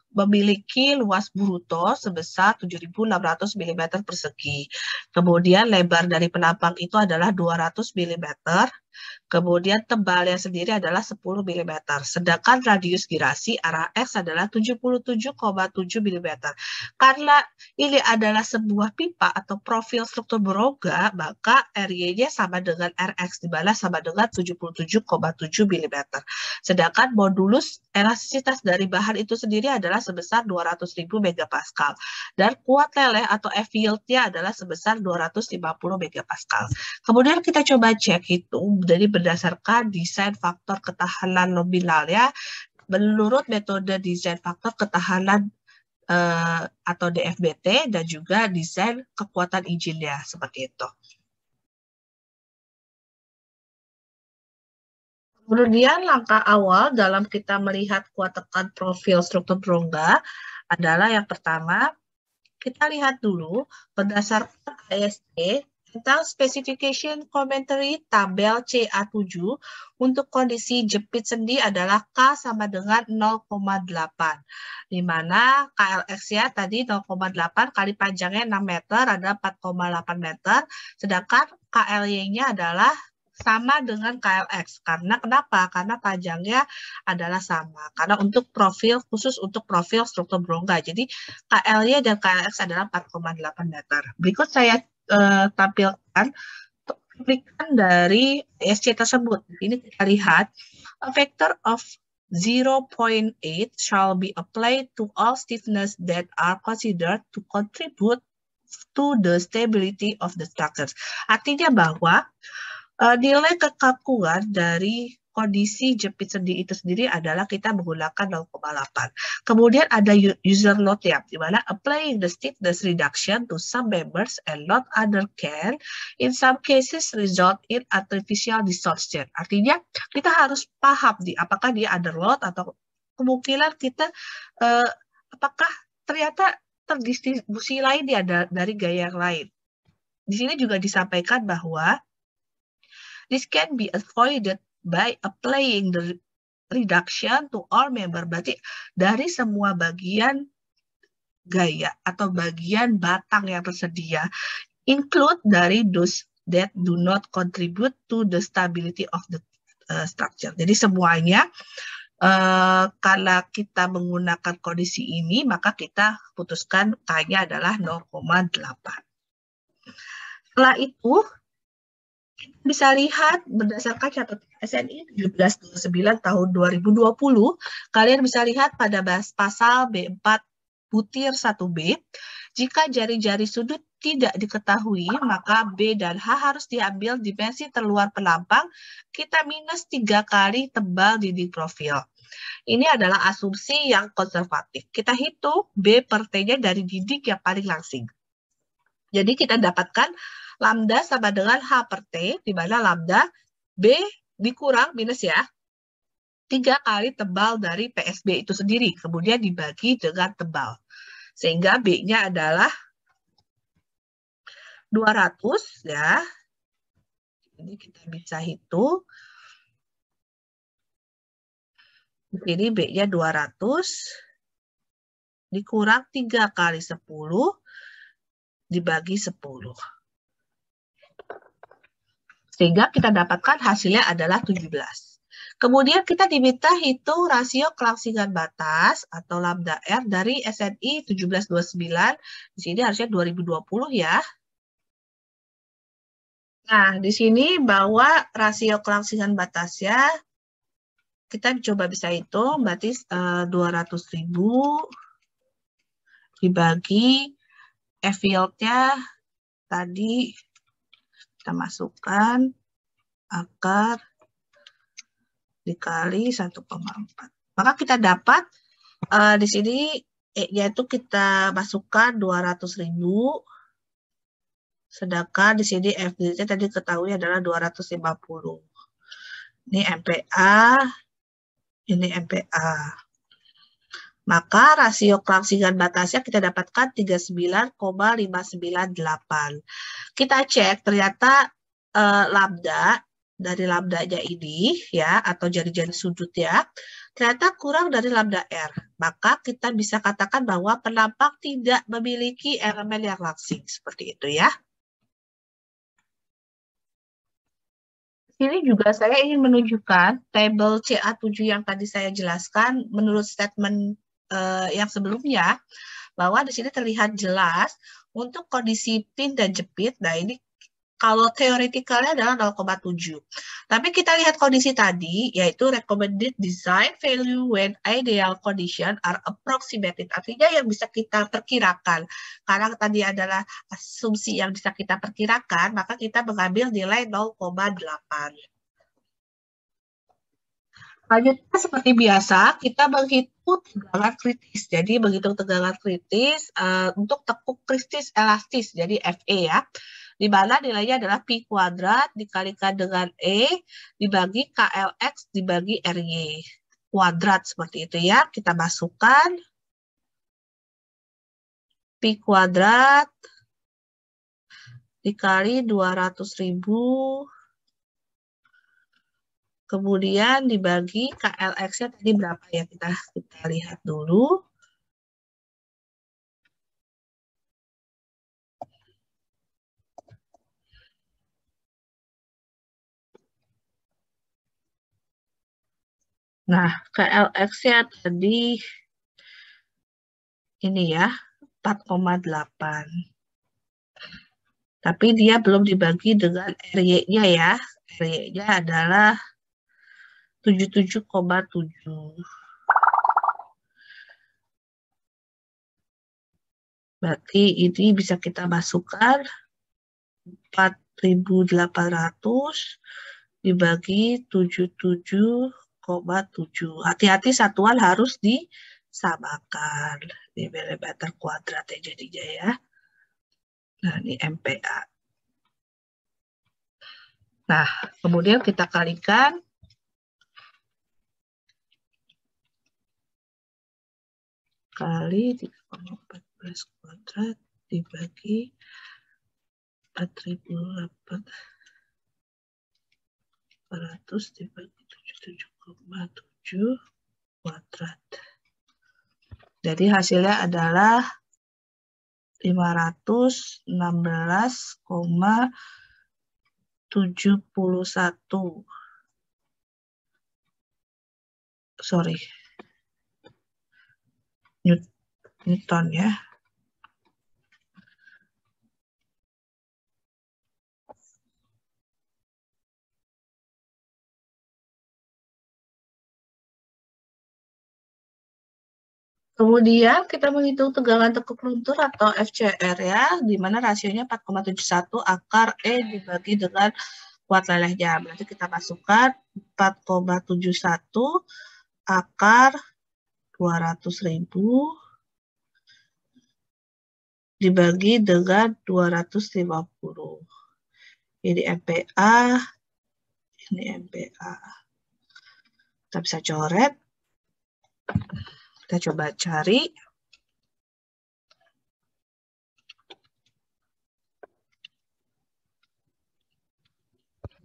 memiliki luas bruto sebesar 7.600 mm persegi. Kemudian lebar dari penambang itu adalah 200 mm. Kemudian tebalnya sendiri adalah 10 mm. Sedangkan radius girasi arah X adalah 77,7 mm. Karena ini adalah sebuah pipa atau profil struktur berongga, maka area-nya sama dengan Rx, di mana sama dengan 77,7 mm. Sedangkan modulus elastisitas dari bahan itu sendiri adalah sebesar 200.000 megapascal. Dan kuat leleh atau F-yield-nya adalah sebesar 250 megapascal. Kemudian kita coba cek itu dari berdasarkan desain faktor ketahanan nominalnya menurut metode desain faktor ketahanan atau DFBT dan juga desain kekuatan izinnya seperti itu. Kemudian langkah awal dalam kita melihat kuat tekan profil struktur berongga adalah yang pertama, kita lihat dulu berdasarkan AST tentang specification commentary tabel CA7 untuk kondisi jepit sendi adalah K sama dengan 0,8, di mana KLX-nya tadi 0,8 kali panjangnya 6 meter ada 4,8 meter, sedangkan KLY-nya adalah sama dengan KLX. Karena kenapa? Karena panjangnya adalah sama. Karena untuk profil, khusus untuk profil struktur berongga. Jadi KL-nya dan KLX adalah 4,8 meter. Berikut saya tampilkan cuplikan dari ESC tersebut. Ini kita lihat, a factor of 0.8 shall be applied to all stiffness that are considered to contribute to the stability of the structures. Artinya bahwa nilai kekakuan dari kondisi jepit sendi itu sendiri adalah kita menggunakan 0,8. Kemudian ada user note ya, di mana applying the stiffness reduction to some members and not other can in some cases result in artificial distortion. Artinya kita harus paham apakah dia under load atau kemungkinan kita apakah ternyata terdistribusi lain ya dari gaya yang lain. Di sini juga disampaikan bahwa this can be avoided by applying the reduction to all member. Berarti dari semua bagian gaya atau bagian batang yang tersedia, include dari those that do not contribute to the stability of the structure. Jadi semuanya, karena kita menggunakan kondisi ini, maka kita putuskan K-nya adalah 0,8. Setelah itu, bisa lihat berdasarkan catatan SNI 1729 tahun 2020, kalian bisa lihat pada pasal B4 butir 1B, jika jari-jari sudut tidak diketahui, maka B dan H harus diambil dimensi terluar penampang, kita minus 3 kali tebal dinding profil. Ini adalah asumsi yang konservatif. Kita hitung B per T-nya dari dinding yang paling langsing. Jadi kita dapatkan lambda sama dengan H per T, di mana lambda B dikurang minus ya, 3 kali tebal dari PSB itu sendiri, kemudian dibagi dengan tebal. Sehingga B-nya adalah 200 ya. Ini kita bisa hitung. Di sini B-nya 200 dikurang 3 kali 10 dibagi 10. Sehingga kita dapatkan hasilnya adalah 17. Kemudian kita diminta hitung rasio kelangsingan batas atau lambda R dari SNI 1729. Di sini harusnya 2020 ya. Nah, di sini bahwa rasio kelangsingan batasnya kita coba bisa hitung, berarti 200.000 dibagi F-yield-nya tadi kita masukkan akar dikali 1,4. Maka kita dapat di sini yaitu kita masukkan 200.000, sedangkan di sini F-nya tadi ketahui adalah 250. Ini MPA, ini MPA. Maka rasio kelangsingan batasnya kita dapatkan 39,598. Kita cek ternyata lambda dari lambdanya ini ya, atau jari-jari sudut ya, ternyata kurang dari lambda R. Maka kita bisa katakan bahwa penampang tidak memiliki elemen yang langsing. Seperti itu ya. sini juga saya ingin menunjukkan tabel CA7 yang tadi saya jelaskan menurut statement yang sebelumnya, bahwa di sini terlihat jelas untuk kondisi pin dan jepit. Nah, ini kalau teoretikalnya adalah 0,7. Tapi kita lihat kondisi tadi, yaitu recommended design value when ideal condition are approximated. Artinya yang bisa kita perkirakan. Karena tadi adalah asumsi yang bisa kita perkirakan, maka kita mengambil nilai 0,8. Selanjutnya seperti biasa, kita menghitung tegangan kritis. Jadi menghitung tegangan kritis untuk tekuk kritis elastis, jadi FE ya. Di mana nilainya adalah Pi kuadrat dikalikan dengan E dibagi KLX dibagi RY kuadrat, seperti itu ya. Kita masukkan Pi kuadrat dikali 200.000. Kemudian dibagi KLX-nya tadi berapa ya, kita lihat dulu. Nah, KLX-nya tadi ini ya, 4,8. Tapi dia belum dibagi dengan RY-nya ya. RY-nya adalah 77,7. Berarti ini bisa kita masukkan 4.800 dibagi 77,7. Hati-hati satuan harus disamakan. Di milimeter kuadrat ya jadinya ya. Nah, ini MPa. Nah, kemudian kita kalikan kali 3,14 kuadrat dibagi 4.800 dibagi 77,7 kuadrat. Jadi hasilnya adalah 516,71. Sorry. Newton ya. Kemudian kita menghitung tegangan tekuk luntur atau FCR ya, di mana rasionya 4,71 akar E dibagi dengan kuat lelehnya. Berarti kita masukkan 4,71 akar 200.000 dibagi dengan 250. Ini MPa, ini MPa. Kita bisa coret. Kita coba cari.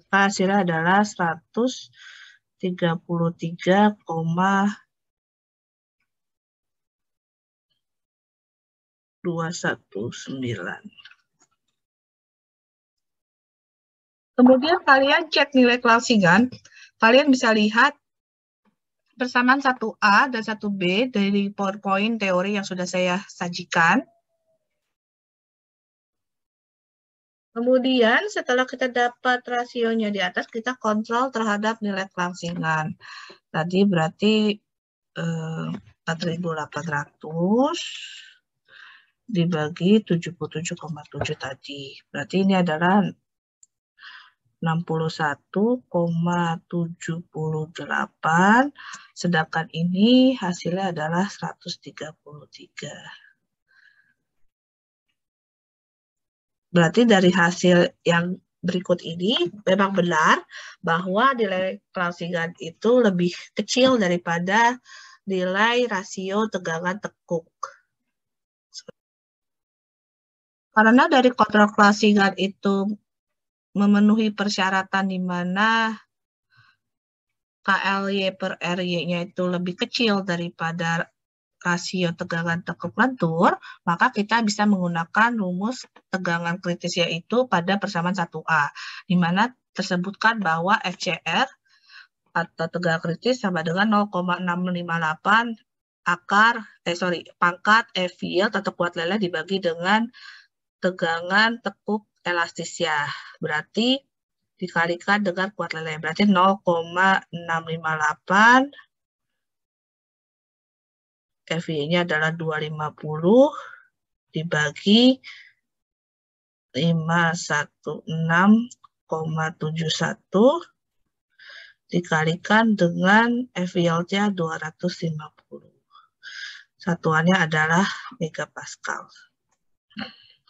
Hasilnya adalah 133,219. Kemudian kalian cek nilai kelangsingan. Kalian bisa lihat persamaan 1A dan 1B dari PowerPoint teori yang sudah saya sajikan. Kemudian setelah kita dapat rasionya di atas, kita kontrol terhadap nilai kelangsingan. Tadi berarti 4.800 dibagi 77,7 tadi. Berarti ini adalah 61,78, sedangkan ini hasilnya adalah 133. Berarti dari hasil yang berikut ini memang benar bahwa nilai kelangsingan itu lebih kecil daripada nilai rasio tegangan tekuk. Karena dari kontrol kelangsingan itu memenuhi persyaratan di mana KLY per RY-nya itu lebih kecil daripada rasio tegangan tekuk lentur, maka kita bisa menggunakan rumus tegangan kritis yaitu pada persamaan 1A, di mana tersebutkan bahwa FCR atau tegangan kritis sama dengan 0,658 pangkat F yield atau kuat leleh dibagi dengan tegangan tekuk elastisnya. Berarti dikalikan dengan kuat leleh. Berarti 0,658 FY-nya adalah 250 dibagi 516,71 dikalikan dengan FY-nya 250. Satuannya adalah megapascal.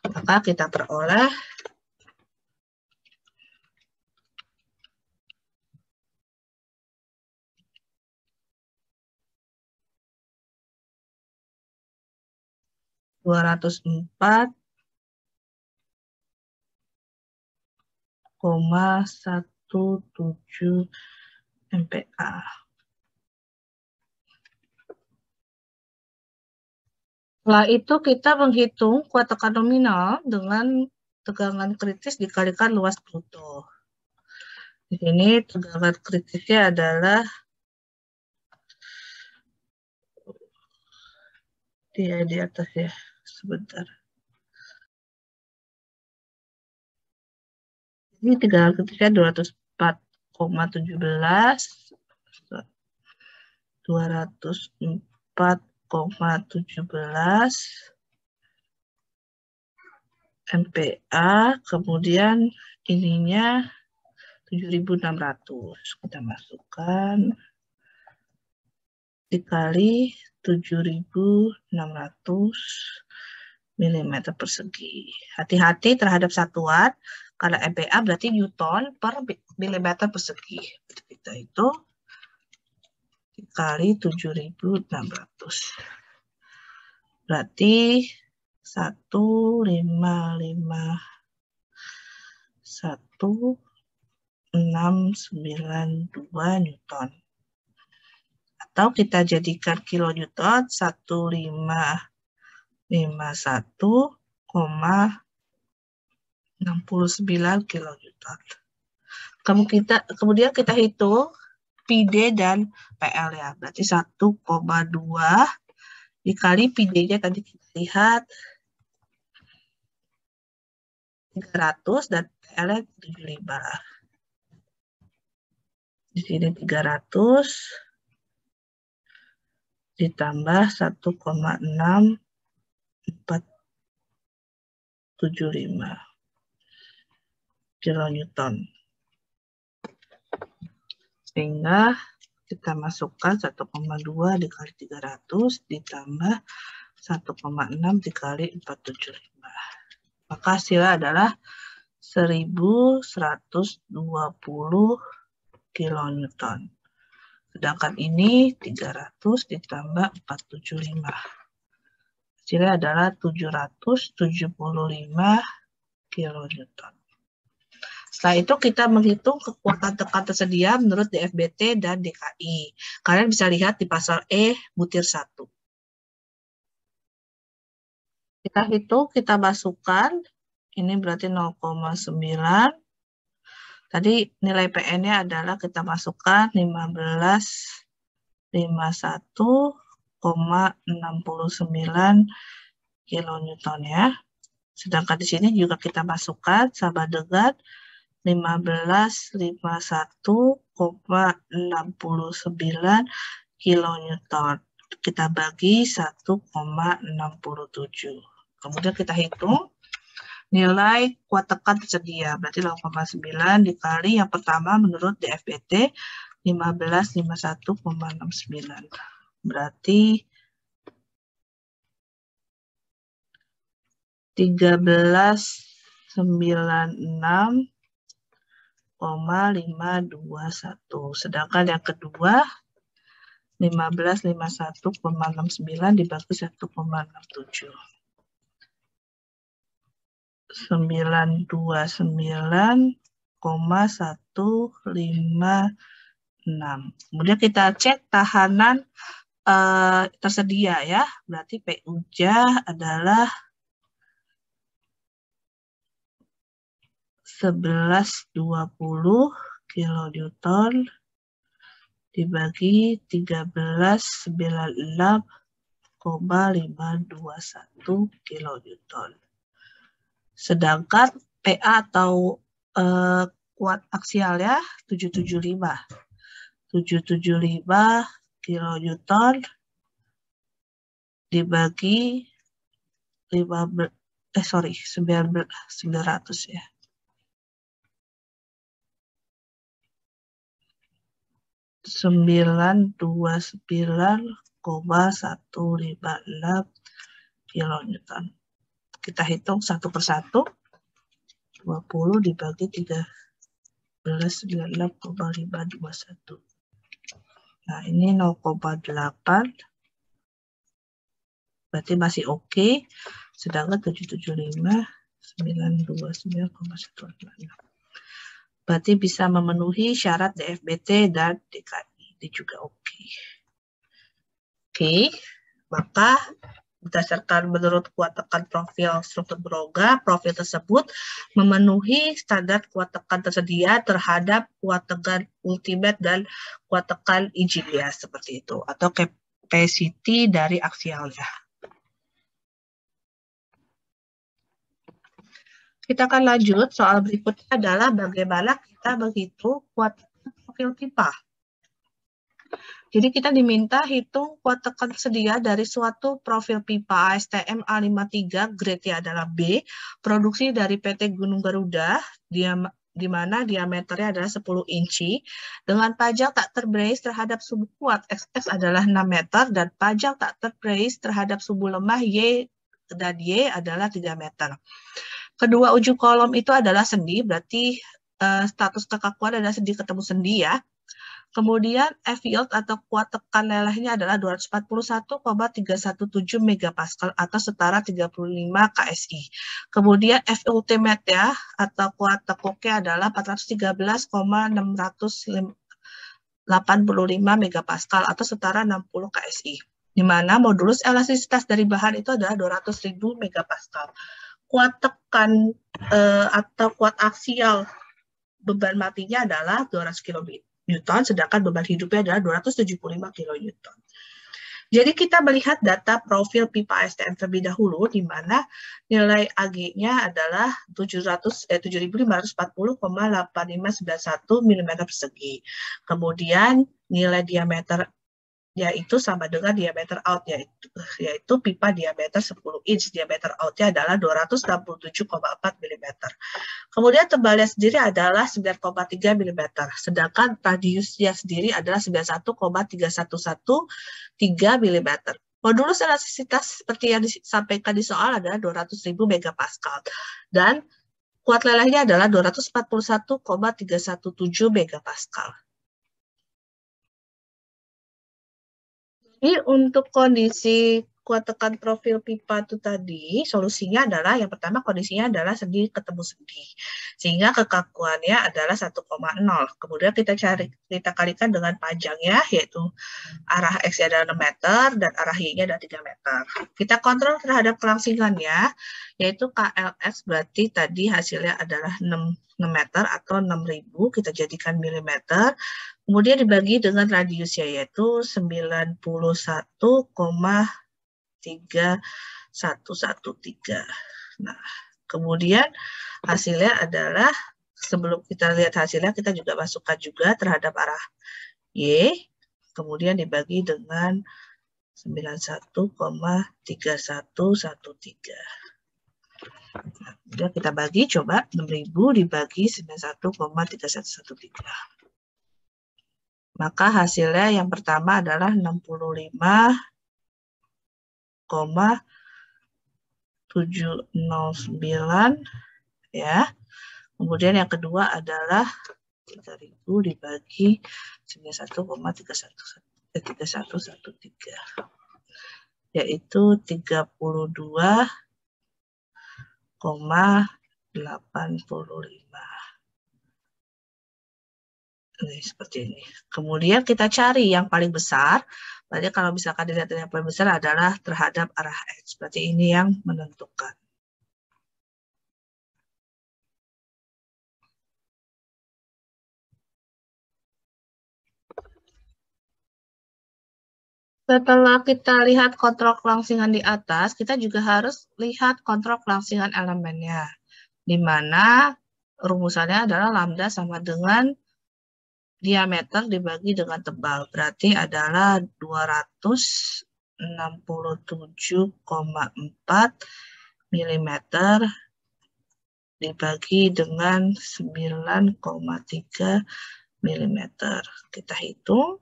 Maka kita peroleh (204,17 MPa). Setelah itu kita menghitung kuat tekan nominal dengan tegangan kritis dikalikan luas bruto. Di sini tegangan kritisnya adalah di atas ya, sebentar. Ini tegangan kritisnya 204,17 MPa, kemudian ininya 7.600. Kita masukkan dikali 7.600 mm persegi. Hati-hati terhadap satuan, karena MPa berarti Newton per milimeter persegi. Kita itu dikali 7.600. Berarti 1,551,692 Newton. Atau kita jadikan kilonewton 1,551,69 kilonewton. Kemudian kita hitung PD dan PL ya. Berarti 1,2 dikali PD-nya tadi kita lihat 300 dan PL-nya 75. Di sini 300 ditambah 1,6475 kilonewton. Sehingga kita masukkan 1,2 dikali 300 ditambah 1,6 dikali 475. Maka hasilnya adalah 1.120 kilonewton. Sedangkan ini 300 ditambah 475. Hasilnya adalah 775 kilonewton. Setelah itu kita menghitung kekuatan tekan tersedia menurut DFBT dan DKI. Kalian bisa lihat di pasal E butir 1. Kita hitung, kita masukkan. Ini berarti 0,9. Tadi nilai PN-nya adalah kita masukkan 1551,69 kilonewton ya. Sedangkan di sini juga kita masukkan sama dengan 1551,69 kilonewton. Kita bagi 1,67. Kemudian kita hitung nilai kuat tekan tersedia. Berarti 0,9 dikali yang pertama menurut DFBT 1551,69. Berarti 1396,521. Sedangkan yang kedua 1551,69 dibagi 1,67. 929,156. Kemudian kita cek tahanan tersedia ya. Berarti PU-nya adalah 1120 kilonewton dibagi 1396,521 kilonewton. Sedangkan PA atau kuat aksialnya 775 kilonewton dibagi 900 ya. 929,156 kilonewton. Kita hitung satu persatu. 20 dibagi 1396,521. Nah, ini 0,8. Berarti masih oke. Sedangkan 775, 929,156. Berarti bisa memenuhi syarat DFBT dan DKI. Ini juga oke. Oke, maka berdasarkan menurut kuat tekan profil struktur berongga, profil tersebut memenuhi standar kuat tekan tersedia terhadap kuat tekan ultimate dan kuat tekan engineer seperti itu, atau capacity dari aksialnya. Kita akan lanjut, soal berikutnya adalah bagaimana kita menghitung kuat profil pipa. Jadi kita diminta hitung kuat tekan tersedia dari suatu profil pipa ASTM A53, grade-nya adalah B, produksi dari PT Gunung Garuda, di mana diameternya adalah 10 inci, dengan pajak tak terbrace terhadap subu kuat XX adalah 6 meter, dan pajak tak terbrace terhadap subu lemah Y dan Y adalah 3 meter. Kedua ujung kolom itu adalah sendi, berarti status kekakuan adalah sendi ketemu sendi ya. Kemudian F yield atau kuat tekan lelehnya adalah 241,317 megapascal atau setara 35 KSI. Kemudian F ultimate ya atau kuat tekuknya adalah 413,685 megapascal atau setara 60 KSI. Di mana modulus elastisitas dari bahan itu adalah 200.000 megapascal. Kuat tekan atau kuat aksial beban matinya adalah 200 kN, sedangkan beban hidupnya adalah 275 kN. Jadi kita melihat data profil pipa ASTM terlebih dahulu, di mana nilai AG-nya adalah 7.540,8591 mm persegi. Kemudian nilai diameter yaitu sama dengan diameter out, yaitu pipa diameter 10 inch, diameter outnya adalah 267,4 mm. Kemudian tebalnya sendiri adalah 9,3 mm, sedangkan radiusnya sendiri adalah 91,311 mm. Modulus elastisitas seperti yang disampaikan di soal adalah 200.000 megapascal, dan kuat lelehnya adalah 241,317 megapascal. Jadi untuk kondisi kuat tekan profil pipa itu tadi, solusinya adalah yang pertama kondisinya adalah sendi ketemu sendi. Sehingga kekakuannya adalah 1,0. Kemudian kita kalikan dengan panjangnya, yaitu arah X adalah 6 meter dan arah Y-nya adalah 3 meter. Kita kontrol terhadap kelangsingannya, yaitu KLX berarti tadi hasilnya adalah 6 meter atau 6.000, kita jadikan milimeter. Kemudian dibagi dengan radiusnya yaitu 91,3113. Nah, kemudian hasilnya adalah, sebelum kita lihat hasilnya, kita juga masukkan juga terhadap arah Y, kemudian dibagi dengan 91,3113. Nah, kemudian kita bagi, coba 6.000 dibagi 91,3113. Maka hasilnya yang pertama adalah 65,709 ya. Kemudian yang kedua adalah 3.000 dibagi 91,3113 yaitu 32,85. Seperti ini. Kemudian kita cari yang paling besar, Berarti kalau misalkan dilihat yang paling besar adalah terhadap arah X. Berarti ini yang menentukan. Setelah kita lihat kontrol kelangsingan di atas, kita juga harus lihat kontrol kelangsingan elemennya. Di mana rumusannya adalah lambda sama dengan diameter dibagi dengan tebal. Berarti adalah 267,4 mm dibagi dengan 9,3 mm. Kita hitung.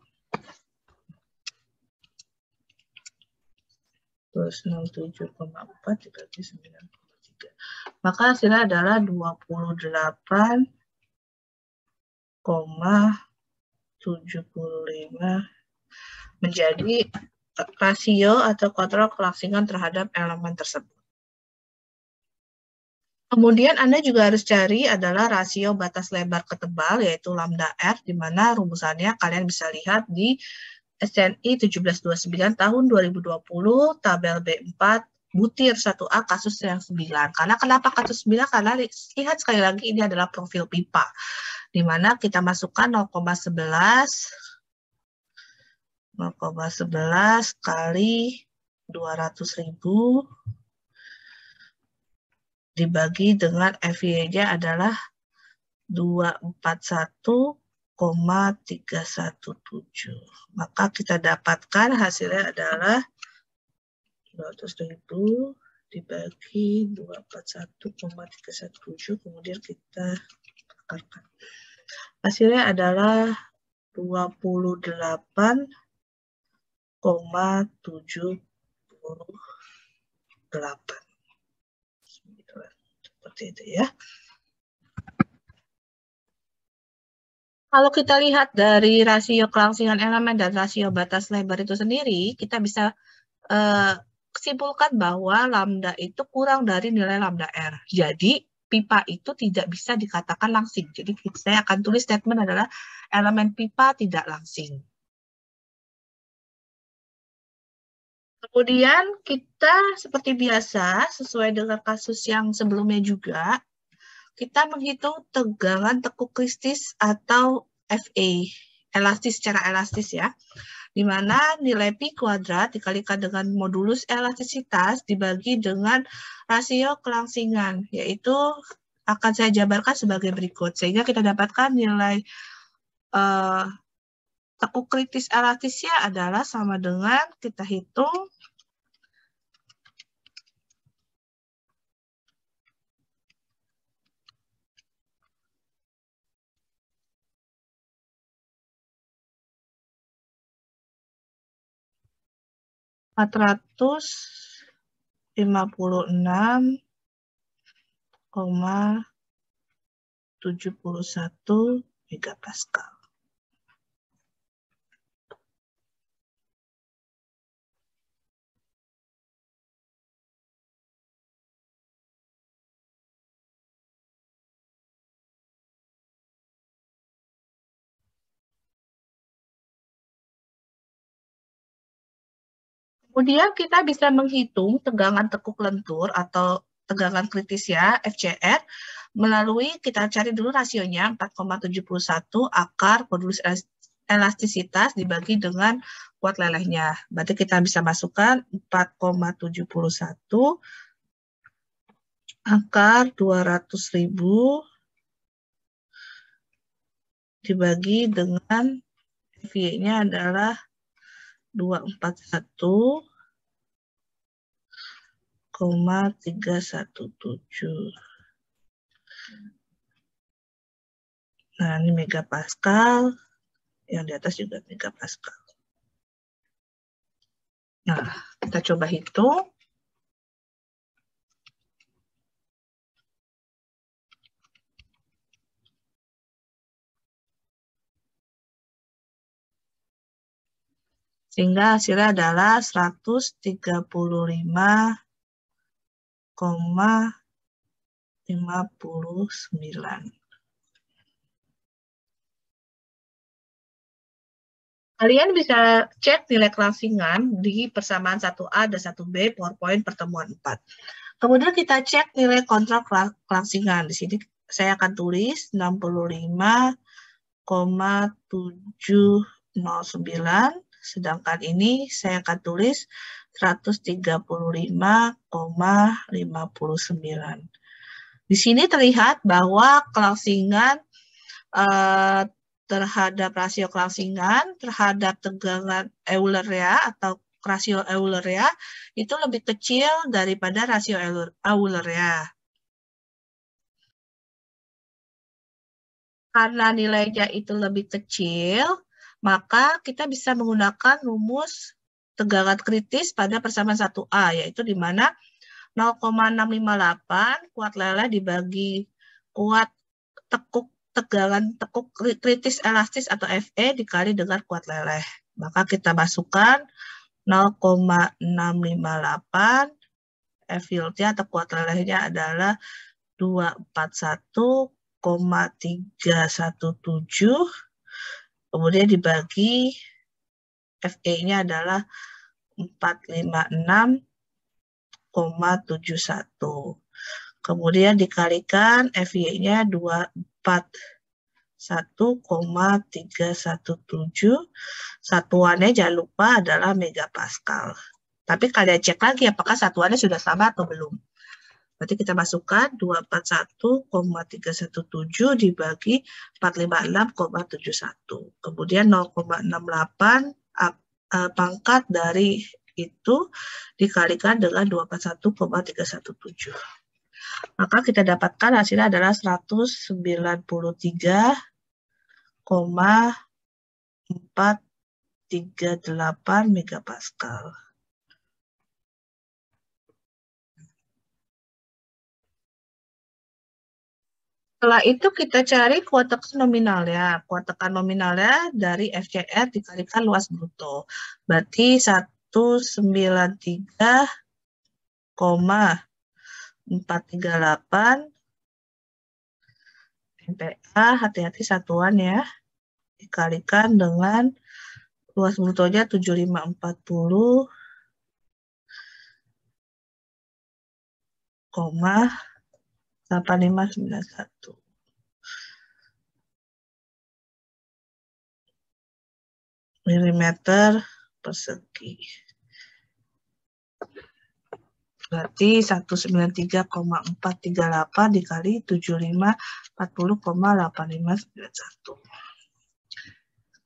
Terus 67,4 dibagi 9,3. Maka hasilnya adalah 28,75 menjadi rasio atau kontrol kelangsingan terhadap elemen tersebut. Kemudian Anda juga harus cari adalah rasio batas lebar ke tebal, yaitu lambda R, di mana rumusannya kalian bisa lihat di SNI 1729 tahun 2020, tabel B4, butir 1A, kasus yang 9. Karena kenapa kasus 9? Karena lihat sekali lagi ini adalah profil pipa, di mana kita masukkan 0,11 kali 200.000 dibagi dengan FY-nya adalah 241,317. Maka kita dapatkan hasilnya adalah 200.000 dibagi 241,317, kemudian kita tukarkan. Hasilnya adalah 28,78. Seperti itu ya. Kalau kita lihat dari rasio kelangsingan elemen dan rasio batas lebar itu sendiri, kita bisa simpulkan bahwa lambda itu kurang dari nilai lambda R. Jadi, pipa itu tidak bisa dikatakan langsing. Jadi, saya akan tulis statement adalah elemen pipa tidak langsing. Kemudian, kita seperti biasa, sesuai dengan kasus yang sebelumnya juga, kita menghitung tegangan tekuk kristis atau FA, elastis secara elastis ya, di mana nilai pi kuadrat dikalikan dengan modulus elastisitas dibagi dengan rasio kelangsingan, yaitu akan saya jabarkan sebagai berikut. Sehingga kita dapatkan nilai tekuk kritis elastisnya adalah sama dengan kita hitung (456,71 megapascal). Kemudian kita bisa menghitung tegangan tekuk lentur atau tegangan kritis ya, FCR, melalui kita cari dulu rasionya 4,71 akar modulus elastisitas dibagi dengan kuat lelehnya. Berarti kita bisa masukkan 4,71 akar 200.000 dibagi dengan FY-nya adalah 241,317. Nah, ini megapascal, yang di atas juga megapascal. Nah, kita coba hitung. Sehingga hasilnya adalah 135,59. Kalian bisa cek nilai kelangsingan di persamaan 1A dan 1B PowerPoint pertemuan 4. Kemudian kita cek nilai kontrak kelangsingan. Di sini saya akan tulis 65,709, sedangkan ini saya akan tulis 135,59. Di sini terlihat bahwa kelangsingan terhadap rasio kelangsingan terhadap tegangan Euler-nya atau rasio Euler-nya itu lebih kecil daripada rasio Euler-nya. Karena nilainya itu lebih kecil, maka kita bisa menggunakan rumus tegangan kritis pada persamaan 1A, yaitu di mana 0,658 kuat leleh dibagi kuat tegangan tekuk kritis elastis atau Fe dikali dengan kuat leleh. Maka kita masukkan 0,658, F yieldnya atau kuat lelehnya adalah 241,317, kemudian dibagi Fe-nya adalah 456,71. Kemudian dikalikan FY-nya 241,317. Satuannya jangan lupa adalah megapascal. Tapi kalian cek lagi apakah satuannya sudah sama atau belum. Berarti kita masukkan 241,317 dibagi 456,71. Kemudian 0,68 pangkat dari itu dikalikan dengan 241,317. Maka kita dapatkan hasilnya adalah 193,438 megapascal. Setelah itu kita cari kuat tekan nominalnya. Kuat tekan nominalnya dari FCR dikalikan luas bruto. Berarti 193,438 MPa, hati-hati satuan ya, dikalikan dengan luas brutonya 7540,8591 milimeter persegi. Berarti 193,438 dikali 7540,8591.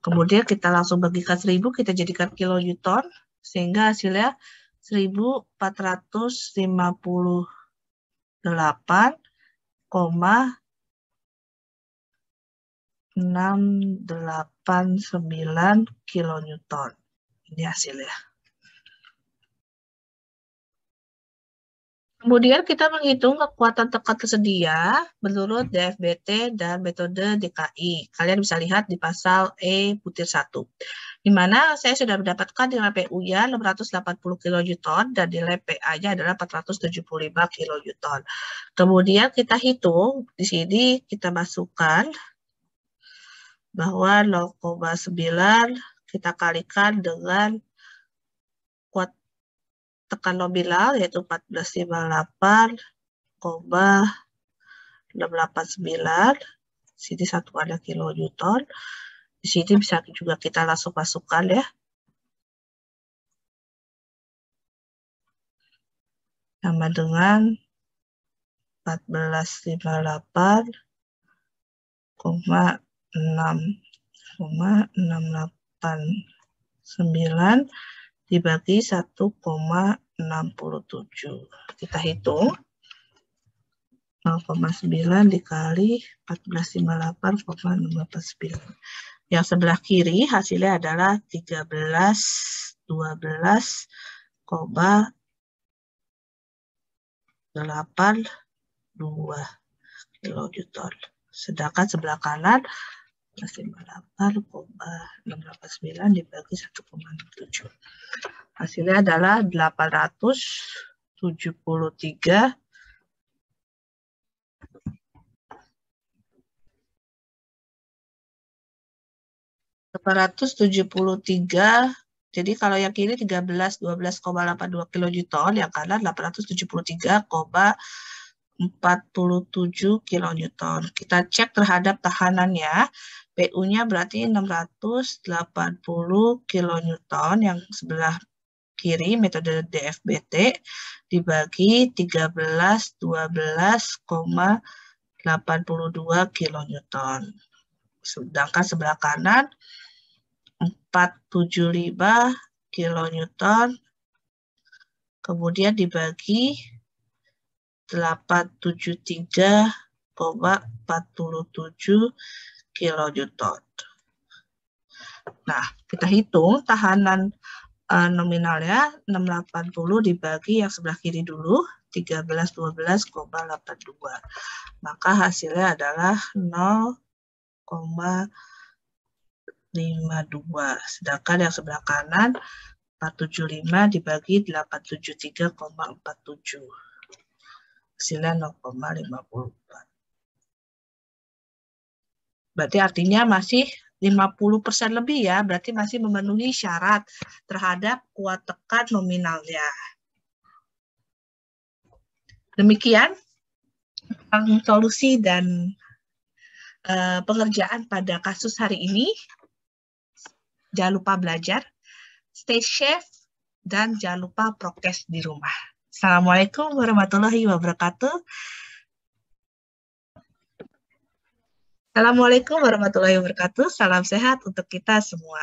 Kemudian kita langsung bagikan 1000, kita jadikan kilonewton, sehingga hasilnya 1458,689 kilonewton. Ini hasilnya. Kemudian kita menghitung kekuatan tekan tersedia menurut DFBT dan metode DKI. Kalian bisa lihat di pasal E butir 1. Di mana saya sudah mendapatkan nilai PU-nya 680 kN dan nilai PA-nya adalah 475 kN. Kemudian kita hitung, di sini kita masukkan bahwa 0,9 kita kalikan dengan kuat tekan nominal yaitu 1458,689. Sini satuannya kilonewton. Di sini bisa juga kita langsung masukkan ya. Sama dengan 1458,689 dibagi 1,67. Kita hitung 0,9 dikali 1458,689. Yang sebelah kiri hasilnya adalah 1312,82 kilonewton. Sedangkan sebelah kanan 1458,689 dibagi 1,67. Hasilnya adalah 873 873. Jadi kalau yang kiri 12,82 kilonewton, yang kanan 873,47 kilonewton. Kita cek terhadap tahanannya. PU-nya berarti 680 kilonewton, yang sebelah kiri metode DFBT dibagi 12,82 kilonewton. Sedangkan sebelah kanan 475 kilonewton, kemudian dibagi 873,47 kilonewton. Nah, kita hitung tahanan nominalnya 680 dibagi yang sebelah kiri dulu, 1312,82. Maka hasilnya adalah 0,52. Sedangkan yang sebelah kanan 475 dibagi 873,47. Hasilnya 0,54. Berarti artinya masih 50% lebih ya, berarti masih memenuhi syarat terhadap kuat tekan nominalnya. Demikian solusi dan pengerjaan pada kasus hari ini. Jangan lupa belajar, stay safe, dan jangan lupa prokes di rumah. Assalamualaikum warahmatullahi wabarakatuh. Assalamualaikum warahmatullahi wabarakatuh. Salam sehat untuk kita semua.